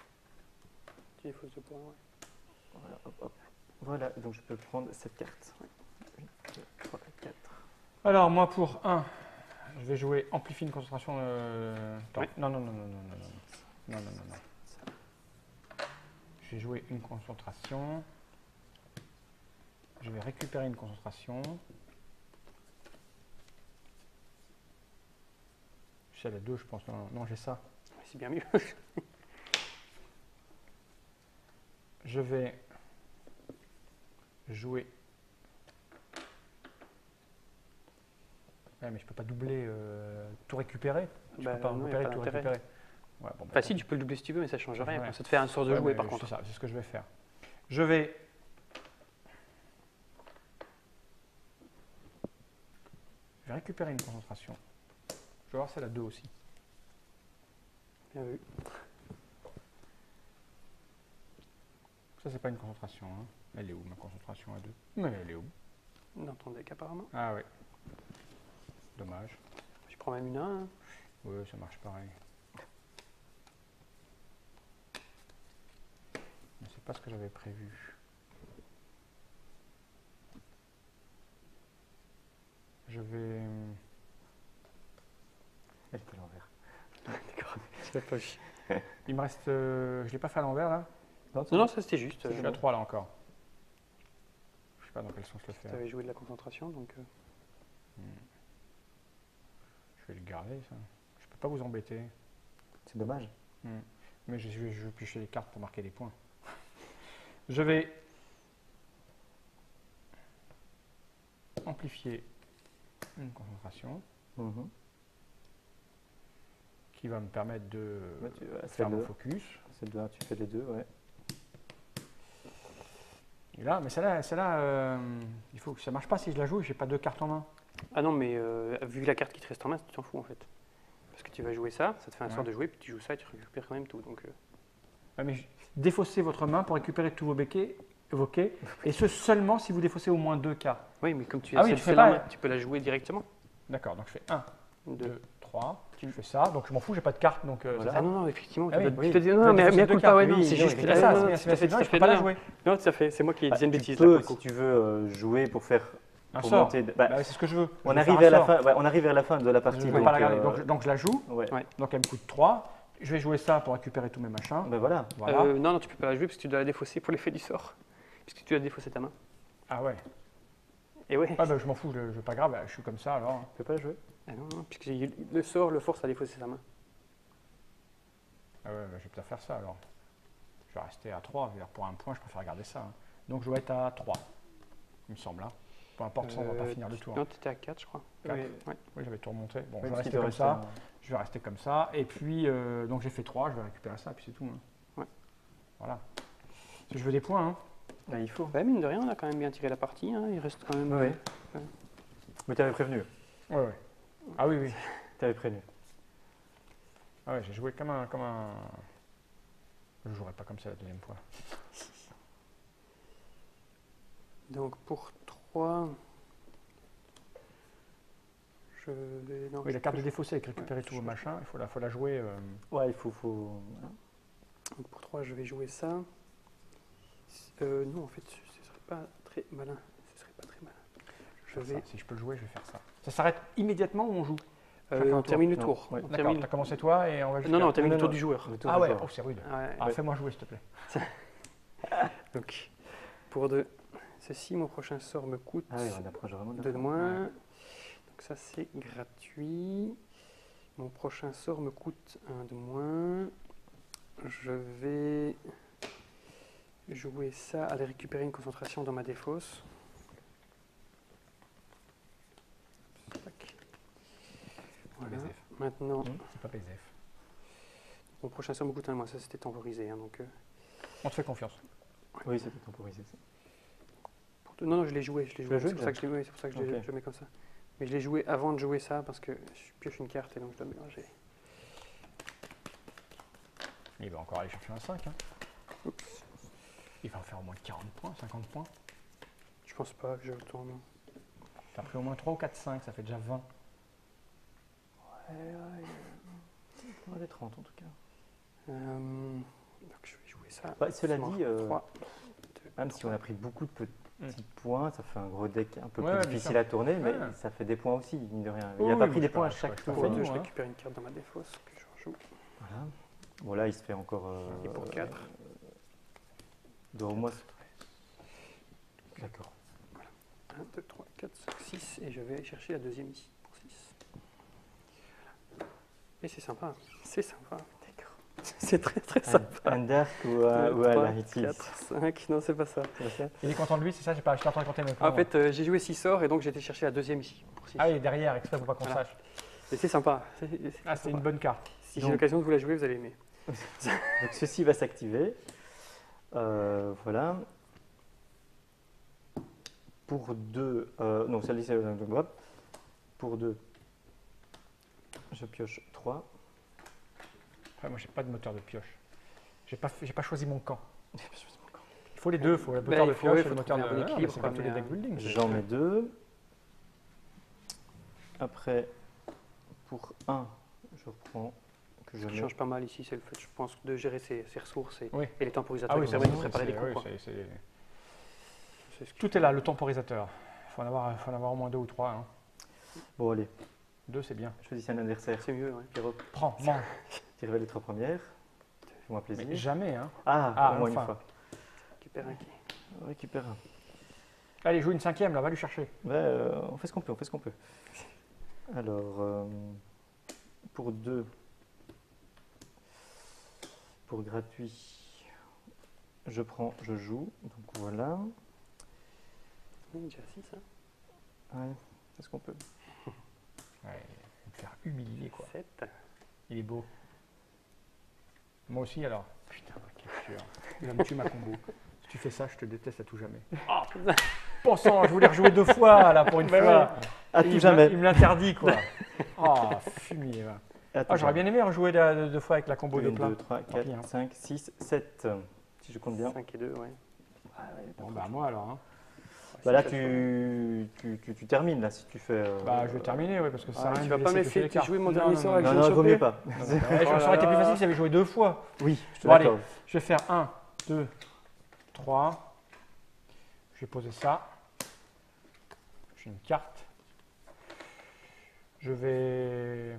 Tu défausses de points, ouais. Voilà, hop, hop. Voilà, donc je peux prendre cette carte. 1, 2, 3, 4. Alors, moi pour 1, je vais jouer amplifier une concentration. Attends. Oui. Non. Non. Je vais jouer une concentration. Je vais récupérer une concentration. J'ai la 2, je pense. Non, j'ai ça. C'est bien mieux. Je vais jouer. Ouais, mais je peux pas doubler, tout récupérer. Je Bah, peux pas non, y a récupérer, pas tout d'intérêt. récupérer. Ouais, bon, bah, Enfin, si, tu peux le doubler si tu veux, mais ça ne change rien. Ouais. Ça te fait un sort de ouais, jouer, mais par contre. C'est ça, c'est ce que je vais faire. Je vais Je vais récupérer une concentration. Je vais voir celle à 2 aussi. Bien vu. Ça, c'est pas une concentration. Hein. Elle est où, ma concentration à 2? Mais elle est où? Dans ton deck, apparemment. Ah ouais. Dommage. Je prends même une 1. Hein. Ouais, ça marche pareil. Mais c'est pas ce que j'avais prévu. Je vais... Elle était à l'envers. D'accord. C'est pas chier. Il me reste... je l'ai pas fait à l'envers là? Non, ça c'était juste. Je suis à 3 là encore. Je sais pas dans quel sens le Tu faire. avais joué de la concentration, donc... Je vais le garder ça. Je peux pas vous embêter. C'est dommage. Mais je vais piocher les cartes pour marquer des points. Je vais amplifier une concentration qui va me permettre de faire mon focus. C'est bien, tu fais les deux, ouais. Et là, mais celle-là, il faut que ça marche pas si je la joue et j'ai pas 2 cartes en main. Ah non, mais vu la carte qui te reste en main, tu t'en fous en fait. Parce que tu vas jouer ça, ça te fait un sort de jouer, puis tu joues ça et tu récupères quand même tout. Donc, Ouais, mais défaussez votre main pour récupérer tous vos quais, et ce seulement si vous défaussez au moins 2 cartes. oui, mais comme tu Ah oui, as tu fais la pas- main, tu peux la jouer directement. D'accord, donc je fais 1, 2. 2, 3, je fais ça, donc je m'en fous, j'ai pas de carte, donc Voilà. c'est Ah ça. non, non, effectivement, Ah oui, tu oui. te dis Tu non, as mais défaussé à deux coup cartes, pas, ouais, oui, non, c'est oui, juste oui, que c'est ça, non, c'est non, bien, tout à fait, je tout à peux fait pas la bien. jouer. Non, tout à fait, c'est moi qui disais une Tu bêtise peux, là. si tu veux, jouer pour faire... Un pour sort. monter... Bah, c'est ce que je veux. on Je veux arrive faire un à la sort. fin. Ouais, on arrive vers la fin de la partie. Je ne peux pas la garder, donc je la joue, ouais. Ouais. donc elle me coûte 3. Je vais jouer ça pour récupérer tous mes machins. Ben voilà. Voilà. Non, non, tu peux pas la jouer parce que tu dois la défausser pour l'effet du sort. Puisque tu as défaussé ta main. Ah ouais. Et ouais. Ah bah, je m'en fous, je pas grave, je suis comme ça alors. Tu peux pas la jouer. Ah non, non, puisque le sort le force à défausser sa main. Ah ouais, bah, je vais peut-être faire ça alors. Je vais rester à 3, pour un point je préfère garder ça. Hein. Donc je dois être à 3, il me semble. Hein. Peu importe, ça on va pas finir le tour. Non, tu étais à 4, je crois. 4. Oui, ouais. Oui, j'avais tout remonté. Bon, Ouais, je vais parce rester qu'il te comme reste ça. un- Je vais rester comme ça. Et puis, donc j'ai fait 3, je vais récupérer ça, puis c'est tout. Hein. Ouais. Voilà. Parce que je veux des points. Hein. Ben, il faut. Bah, mine de rien, on a quand même bien tiré la partie. Hein. Il reste quand même. Ouais. Mais tu avais prévenu. Ouais, ouais. Ah oui, oui. Tu avais prévenu. Ah ouais, j'ai joué comme un... Je jouerai pas comme ça la deuxième fois. Donc pour 3. Je vais. Non, Oui, la carte de je- défaussé avec récupérer tous vos machins, il faut la jouer. Ouais, il faut. Donc pour 3, je vais jouer ça. Non, en fait, ce serait pas très malin. Ce serait pas très malin. Je vais. Si je peux le jouer, je vais faire ça. Ça s'arrête immédiatement ou on joue? On tour. termine le Non, tour. ouais. On D'accord, termine- t'as commencé toi et on va Non, non, on termine Non, le tour non. du joueur. Le tour Ah du ouais, joueur. oh, c'est rude. Ouais. Ah, fais-moi jouer s'il te plaît. Donc, pour ceci, mon prochain sort me coûte Ah oui, on approche vraiment de la 2 de fin. moins. Donc ça, c'est gratuit. Mon prochain sort me coûte 1 de moins. Je vais jouer ça, aller récupérer une concentration dans ma défausse. Tac. Voilà. BZF. Maintenant, C'est pas PZF. mon prochain sort me coûte 1 de moins. Ça, c'était temporisé. Hein, donc, On te fait confiance. Oui, c'était temporisé. Ça. Non, non, je l'ai joué. Je l'ai Tu l'as joué. joué, C'est pour ça que je l'ai joué, c'est pour ça que je, Ok. je mets comme ça. Mais je l'ai joué avant de jouer ça parce que je pioche une carte et donc je dois mélanger. Il va encore aller chercher un 5. Hein. Il va en faire au moins 40 points, 50 points. Je pense pas que je retourne. T'as pris au moins 3 ou 4, 5, ça fait déjà 20. On va des 30 en tout cas. Donc je vais jouer ça. Bah, cela Seulement dit, 3, même si on a pris beaucoup de petits points, ça fait un gros deck un peu Ouais, plus bien difficile sûr. à tourner, mais Ouais. ça fait des points aussi, mine de rien. Oui, Il n'a pas oui, pris mais des points à je chaque sais pas, tour. je sais pas. je hein. récupère une carte dans ma défausse que je rejoue. Voilà. Bon, là, il se fait encore. Et pour 4. Il doit au moins. D'accord. 1, 2, 3, 4, 5, 6. Et je vais aller chercher la deuxième ici pour 6. Et c'est sympa. C'est sympa. D'accord. C'est très très sympa. Un dark ou à 2, 3, l'Aritis. 4, 5. Non, c'est pas ça. Il est content de lui, c'est ça? Je t'ai entendu compter mes points. En fait, j'ai joué 6 sorts et donc j'ai été chercher la deuxième ici pour 6. Ah oui, derrière, exprès pour pas qu'on Voilà. sache. Et c'est sympa. Ah, c'est une bonne carte. Si j'ai Donc- l'occasion de vous la jouer, vous allez aimer. Donc ceci va s'activer. Voilà. Pour 2. Non, celle-ci, c'est hop. Pour 2, je pioche 3. Après, moi, j'ai pas de moteur de pioche. J'ai pas choisi mon camp. Il faut les deux, il faut le moteur il de faut- pioche ouais, et faut le moteur de trouver un bon équilibre, c'est quoi, comme tous mais, les deck building. J'en mets 2. Après, pour 1, je reprends que je Ce qui mets. change pas mal ici, c'est le fait, je pense, de gérer ses ressources et, Oui. et les temporisateurs Ah oui, qui c'est permettent de vrai, préparer les coups. oui, quoi. c'est- tout est là, le temporisateur. Il faut en avoir au moins 2 ou 3. Hein. Bon, allez, 2, c'est bien. choisissez un adversaire. C'est mieux, ouais. Pierrot, Prends, mange. tirez les 3 premières. Fais-moi plaisir. Mais jamais, hein. Ah, au moins enfin. une fois. Récupère un qui. On récupère un. Allez, joue une 5e, là, va lui chercher. On fait ce qu'on peut, on fait ce qu'on peut. Alors, pour 2, pour gratuit, je prends, je joue. Donc voilà. Oui, déjà 6, hein. Ouais, c'est ce qu'on peut. Ouais, il va me faire humilier, quoi. 7. Il est beau. Moi aussi, alors. Putain, quelle tueur. Il va me tuer ma combo. Si tu fais ça, je te déteste à tout jamais. Oh, bon sang, je voulais rejouer 2 fois, là, pour une Bah fois. À Il tout me- jamais. Il me l'interdit, quoi. Oh, fumier, va. À tout Ah, j'aurais jamais. bien aimé rejouer 2 fois avec la combo de 1, plein. 2, 3, Tant pis, 4, hein. 5, 6, 7. Si je compte bien. 5 et 2, ouais. Bon, bah, moi, alors. Hein. Bah là, Ça, tu termines, là, si tu fais. Bah, je vais terminer, ouais, parce que ça sert à Ah, rien tu de vas pas me laisser laisser piocher les jouer mon cartes. dernier Non, sort non, avec Non, Jean non, il vaut Chopé. mieux pas. Ouais, Oh ça là aurait été plus là. facile si j'avais joué 2 fois. Oui, je te Bon, allez, l'accorde. je vais faire 1, 2, 3. Je vais poser ça. J'ai une carte. Je vais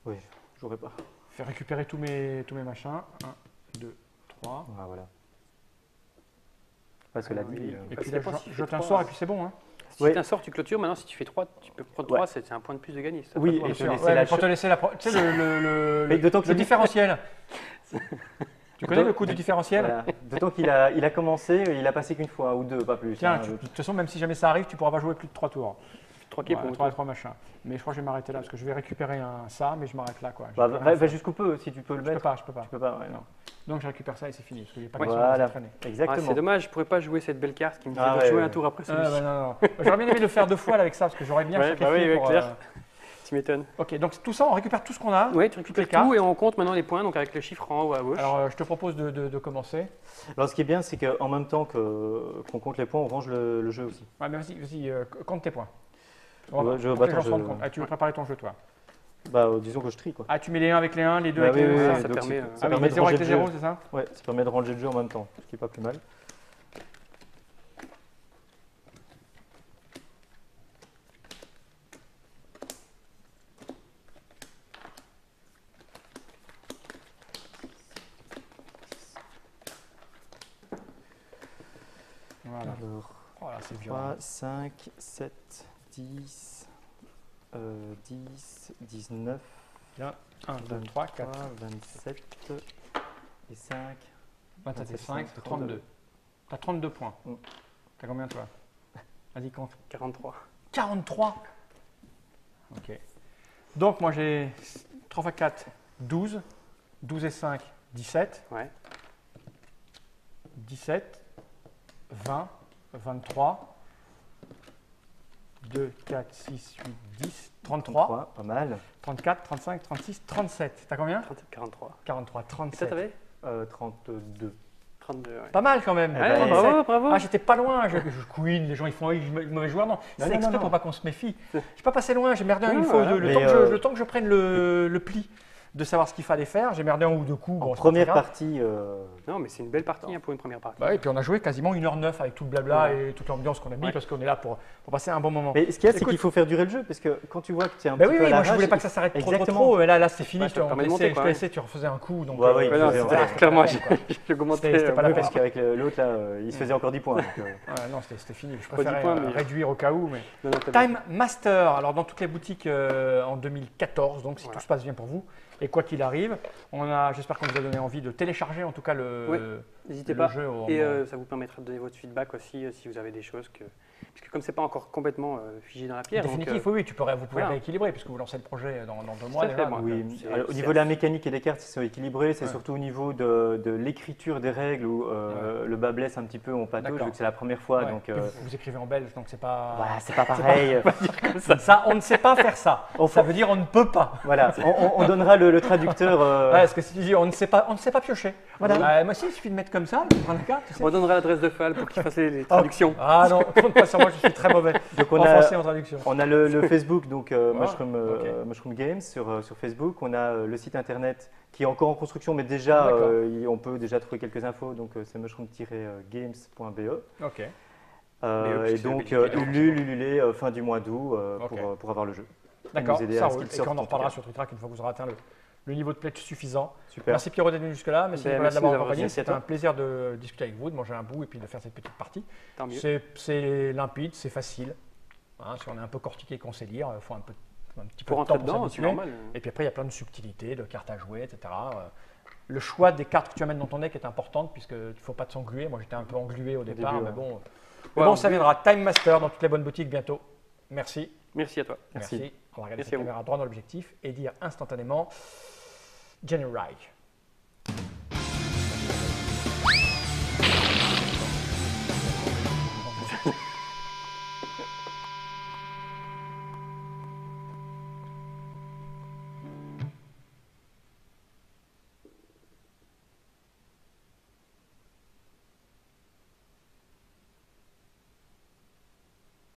Oui, je jouerai pas. faire récupérer tous mes machins. 1, 2, 3. Ah, voilà. Parce que la oui. dit. Et Ça puis là, dépend je s'il fait jette un 3, sort et puis c'est bon. Hein. Si Ouais. tu fais un sort, tu clôtures. Maintenant, si tu fais 3, tu peux prendre 3, Ouais. c'est un point de plus de gagner. Ça, Oui, pas et toi. te laisser Ouais, la mais pour te laisser la. Tu sais, Mais d'autant le qu'il- différentiel. Tu connais le coup du différentiel? Voilà. D'autant qu'il a commencé, il a passé qu'une fois ou 2, pas plus. Tiens, hein. de toute façon, même si jamais ça arrive, tu pourras pas jouer plus de 3 tours. 3 qui est pour 3 machins. Mais je crois que je vais m'arrêter là parce que je vais récupérer ça, mais je m'arrête là. Quoi. Bah, J'ai plus rien à va faire. jusqu'au peu, si tu peux le Je peux mettre. pas, je peux pas. Tu peux pas, ouais, non. Donc je récupère ça et c'est fini parce qu'il n'y a pas Ouais. question de Voilà, se traîner. Ah, exactement. c'est dommage, je pourrais pas jouer cette belle carte qui me disait Ah de ouais, jouer ouais. un tour après Ah, celui-ci. bah, non. J'aurais bien aimé le faire 2 fois là, avec ça parce que j'aurais bien Ouais, sacrifié bah oui, pour, clair. Tu m'étonnes. Ok, donc tout ça, on récupère tout ce qu'on a. Oui, tu récupères les cartes. tout et on compte maintenant les points, donc avec le chiffre en haut à gauche. Alors je te propose de commencer. Alors, ce qui est bien, c'est qu'en même temps qu'on compte les points, on range le jeu aussi. Ouais, mais vas-y, compte tes points. Ouais, Pour je- que bah, les gens attends, se rendent je- compte. Ah, tu veux préparer ton jeu toi? Bah, disons que je trie, quoi. Ah, tu mets les 1 avec les 1, les 2 Bah avec oui, les 2. oui, ça, oui, ça donc permet, c'est- ça Ah oui, permet les de 0 avec ranger les le 0, jeu. c'est ça? Ouais, ça permet de ranger le jeu en même temps, ce qui est pas plus mal. Voilà. Alors, Oh là, c'est violent. 3, 5, 7, 10, 10, 19, 1, 2, 3, 4. 27 et 5. 27 et 27, 5, c'est 32. T'as 32 points. Mm. T'as combien toi? Vas-y, compte. 43. 43. Ok. Donc moi j'ai 3 x 4, 12. 12 et 5, 17. Ouais. 17, 20, 23, 2, 4, 6, 8, 10, 33, 3, pas mal. 34, 35, 36, 37. T'as combien? 43. 43, Ça 37. t'avais 32. 32, ouais. Pas mal quand même. Ouais, Ouais, 37. bravo, bravo. Ah, j'étais pas loin. Je queen, les gens ils font mauvais joueur. Non, c'est non, exprès non. pour pas qu'on se méfie. Je suis pas passé loin. J'ai merdé Non, une fois. voilà. Le, Mais, temps le temps que je prenne le pli de savoir ce qu'il fallait faire, j'ai merdé un ou deux coups. En Bon, c'est pas première très grave. partie, Non, mais c'est une belle partie hein, pour une première partie. Bah oui, et puis on a joué quasiment 1h09 avec tout le blabla Ouais. et toute l'ambiance qu'on a mis Ouais. parce qu'on est là pour passer un bon moment. mais ce qu'il y a, c'est Écoute- qu'il faut faire durer le jeu, parce que quand tu vois que tu es un Bah petit oui, peu à oui, la moi je rage, voulais pas que ça s'arrête trop Exactement. mais là c'est fini, Ouais, je ça te te permet de laissais, monter, quoi, tu refaisais un coup. Donc, Ouais, ouais, Ouais, non, c'était- c'était voilà, clairement, c'était pas la peine, quoi. je le commentais. C'était pas la Oui, peine. parce qu'avec l'autre, là, il se faisait encore 10 points. donc, Ouais, non, c'était fini. Je Pas 10 préférais points, mais- réduire au cas où. Mais... Non, non, t'as bien. Time Master, alors dans toutes les boutiques en 2014, donc si Voilà. tout se passe bien pour vous, et quoi qu'il arrive, j'espère qu'on vous a donné envie de télécharger en tout cas Oui. N'hésitez le pas. jeu au Et moment. ça vous permettra de donner votre feedback aussi si vous avez des choses que. Puisque comme c'est pas encore complètement figé dans la pierre. Définitif, donc, oui, vous pouvez voilà. rééquilibrer puisque vous lancez le projet dans 2 mois à fait, déjà. moi. donc, Oui, c'est- alors, au c'est niveau de la mécanique et des cartes, ils sont équilibrés. C'est Ouais. surtout au niveau de l'écriture des règles où le bas blesse un petit peu, on patauge, D'accord. vu que c'est la première fois. ouais. Donc, Et vous écrivez en belge, donc c'est pas. voilà, c'est pas pareil. Ça, on ne sait pas faire ça. On Ça fait- veut dire on ne peut pas. Voilà, on donnera le traducteur. Ouais, parce que si tu dis on ne sait pas piocher. Voilà. Moi aussi, il suffit de mettre comme ça, de prendre la carte. Tu sais. On donnera l'adresse de Fal pour qu'il fasse les traductions. Ah non, compte pas sur moi, je suis très mauvais. Donc En on a, français, en traduction. on a le Facebook, donc Mushroom, ok. Mushroom Games sur Facebook. On a le site internet qui est encore en construction, mais déjà D'accord. on peut déjà trouver quelques infos. Donc c'est mushroom-games.be. Ok. Et puisque donc c'est obligé, Ulule, fin du mois d'août Ok. pour avoir le jeu. D'accord, nous aider ça à ce roule. qu'il Et sorte, qu'on en en tout reparlera cas. sur TrickTrack une fois que vous aurez atteint le niveau de pledge suffisant. Super. Merci Pierrot d'être venu jusque-là. Merci Ben, Nicolas merci de l'avoir de nous avoir accompagné. reçus. C'était un plaisir de discuter avec vous, de manger un bout et puis de faire cette petite partie. Tant mieux. C'est limpide, c'est facile. Hein, si on est un peu cortiqué et qu'on sait lire, il faut un petit peu Pour de temps rentrer pour dedans, c'est s'habituer. normal. Et puis après, il y a plein de subtilités, de cartes à jouer, etc. Le choix des cartes que tu amènes dans ton deck est important puisqu'il ne faut pas s'engluer. Moi, j'étais un peu englué au départ, début, mais ouais. bon. Ouais, Mais bon, en ça plus- viendra. Time Master dans toutes les bonnes boutiques bientôt. Merci. Merci à toi. Merci. On va regarder Merci cette à vous. caméra droit dans l'objectif et dire instantanément Generate.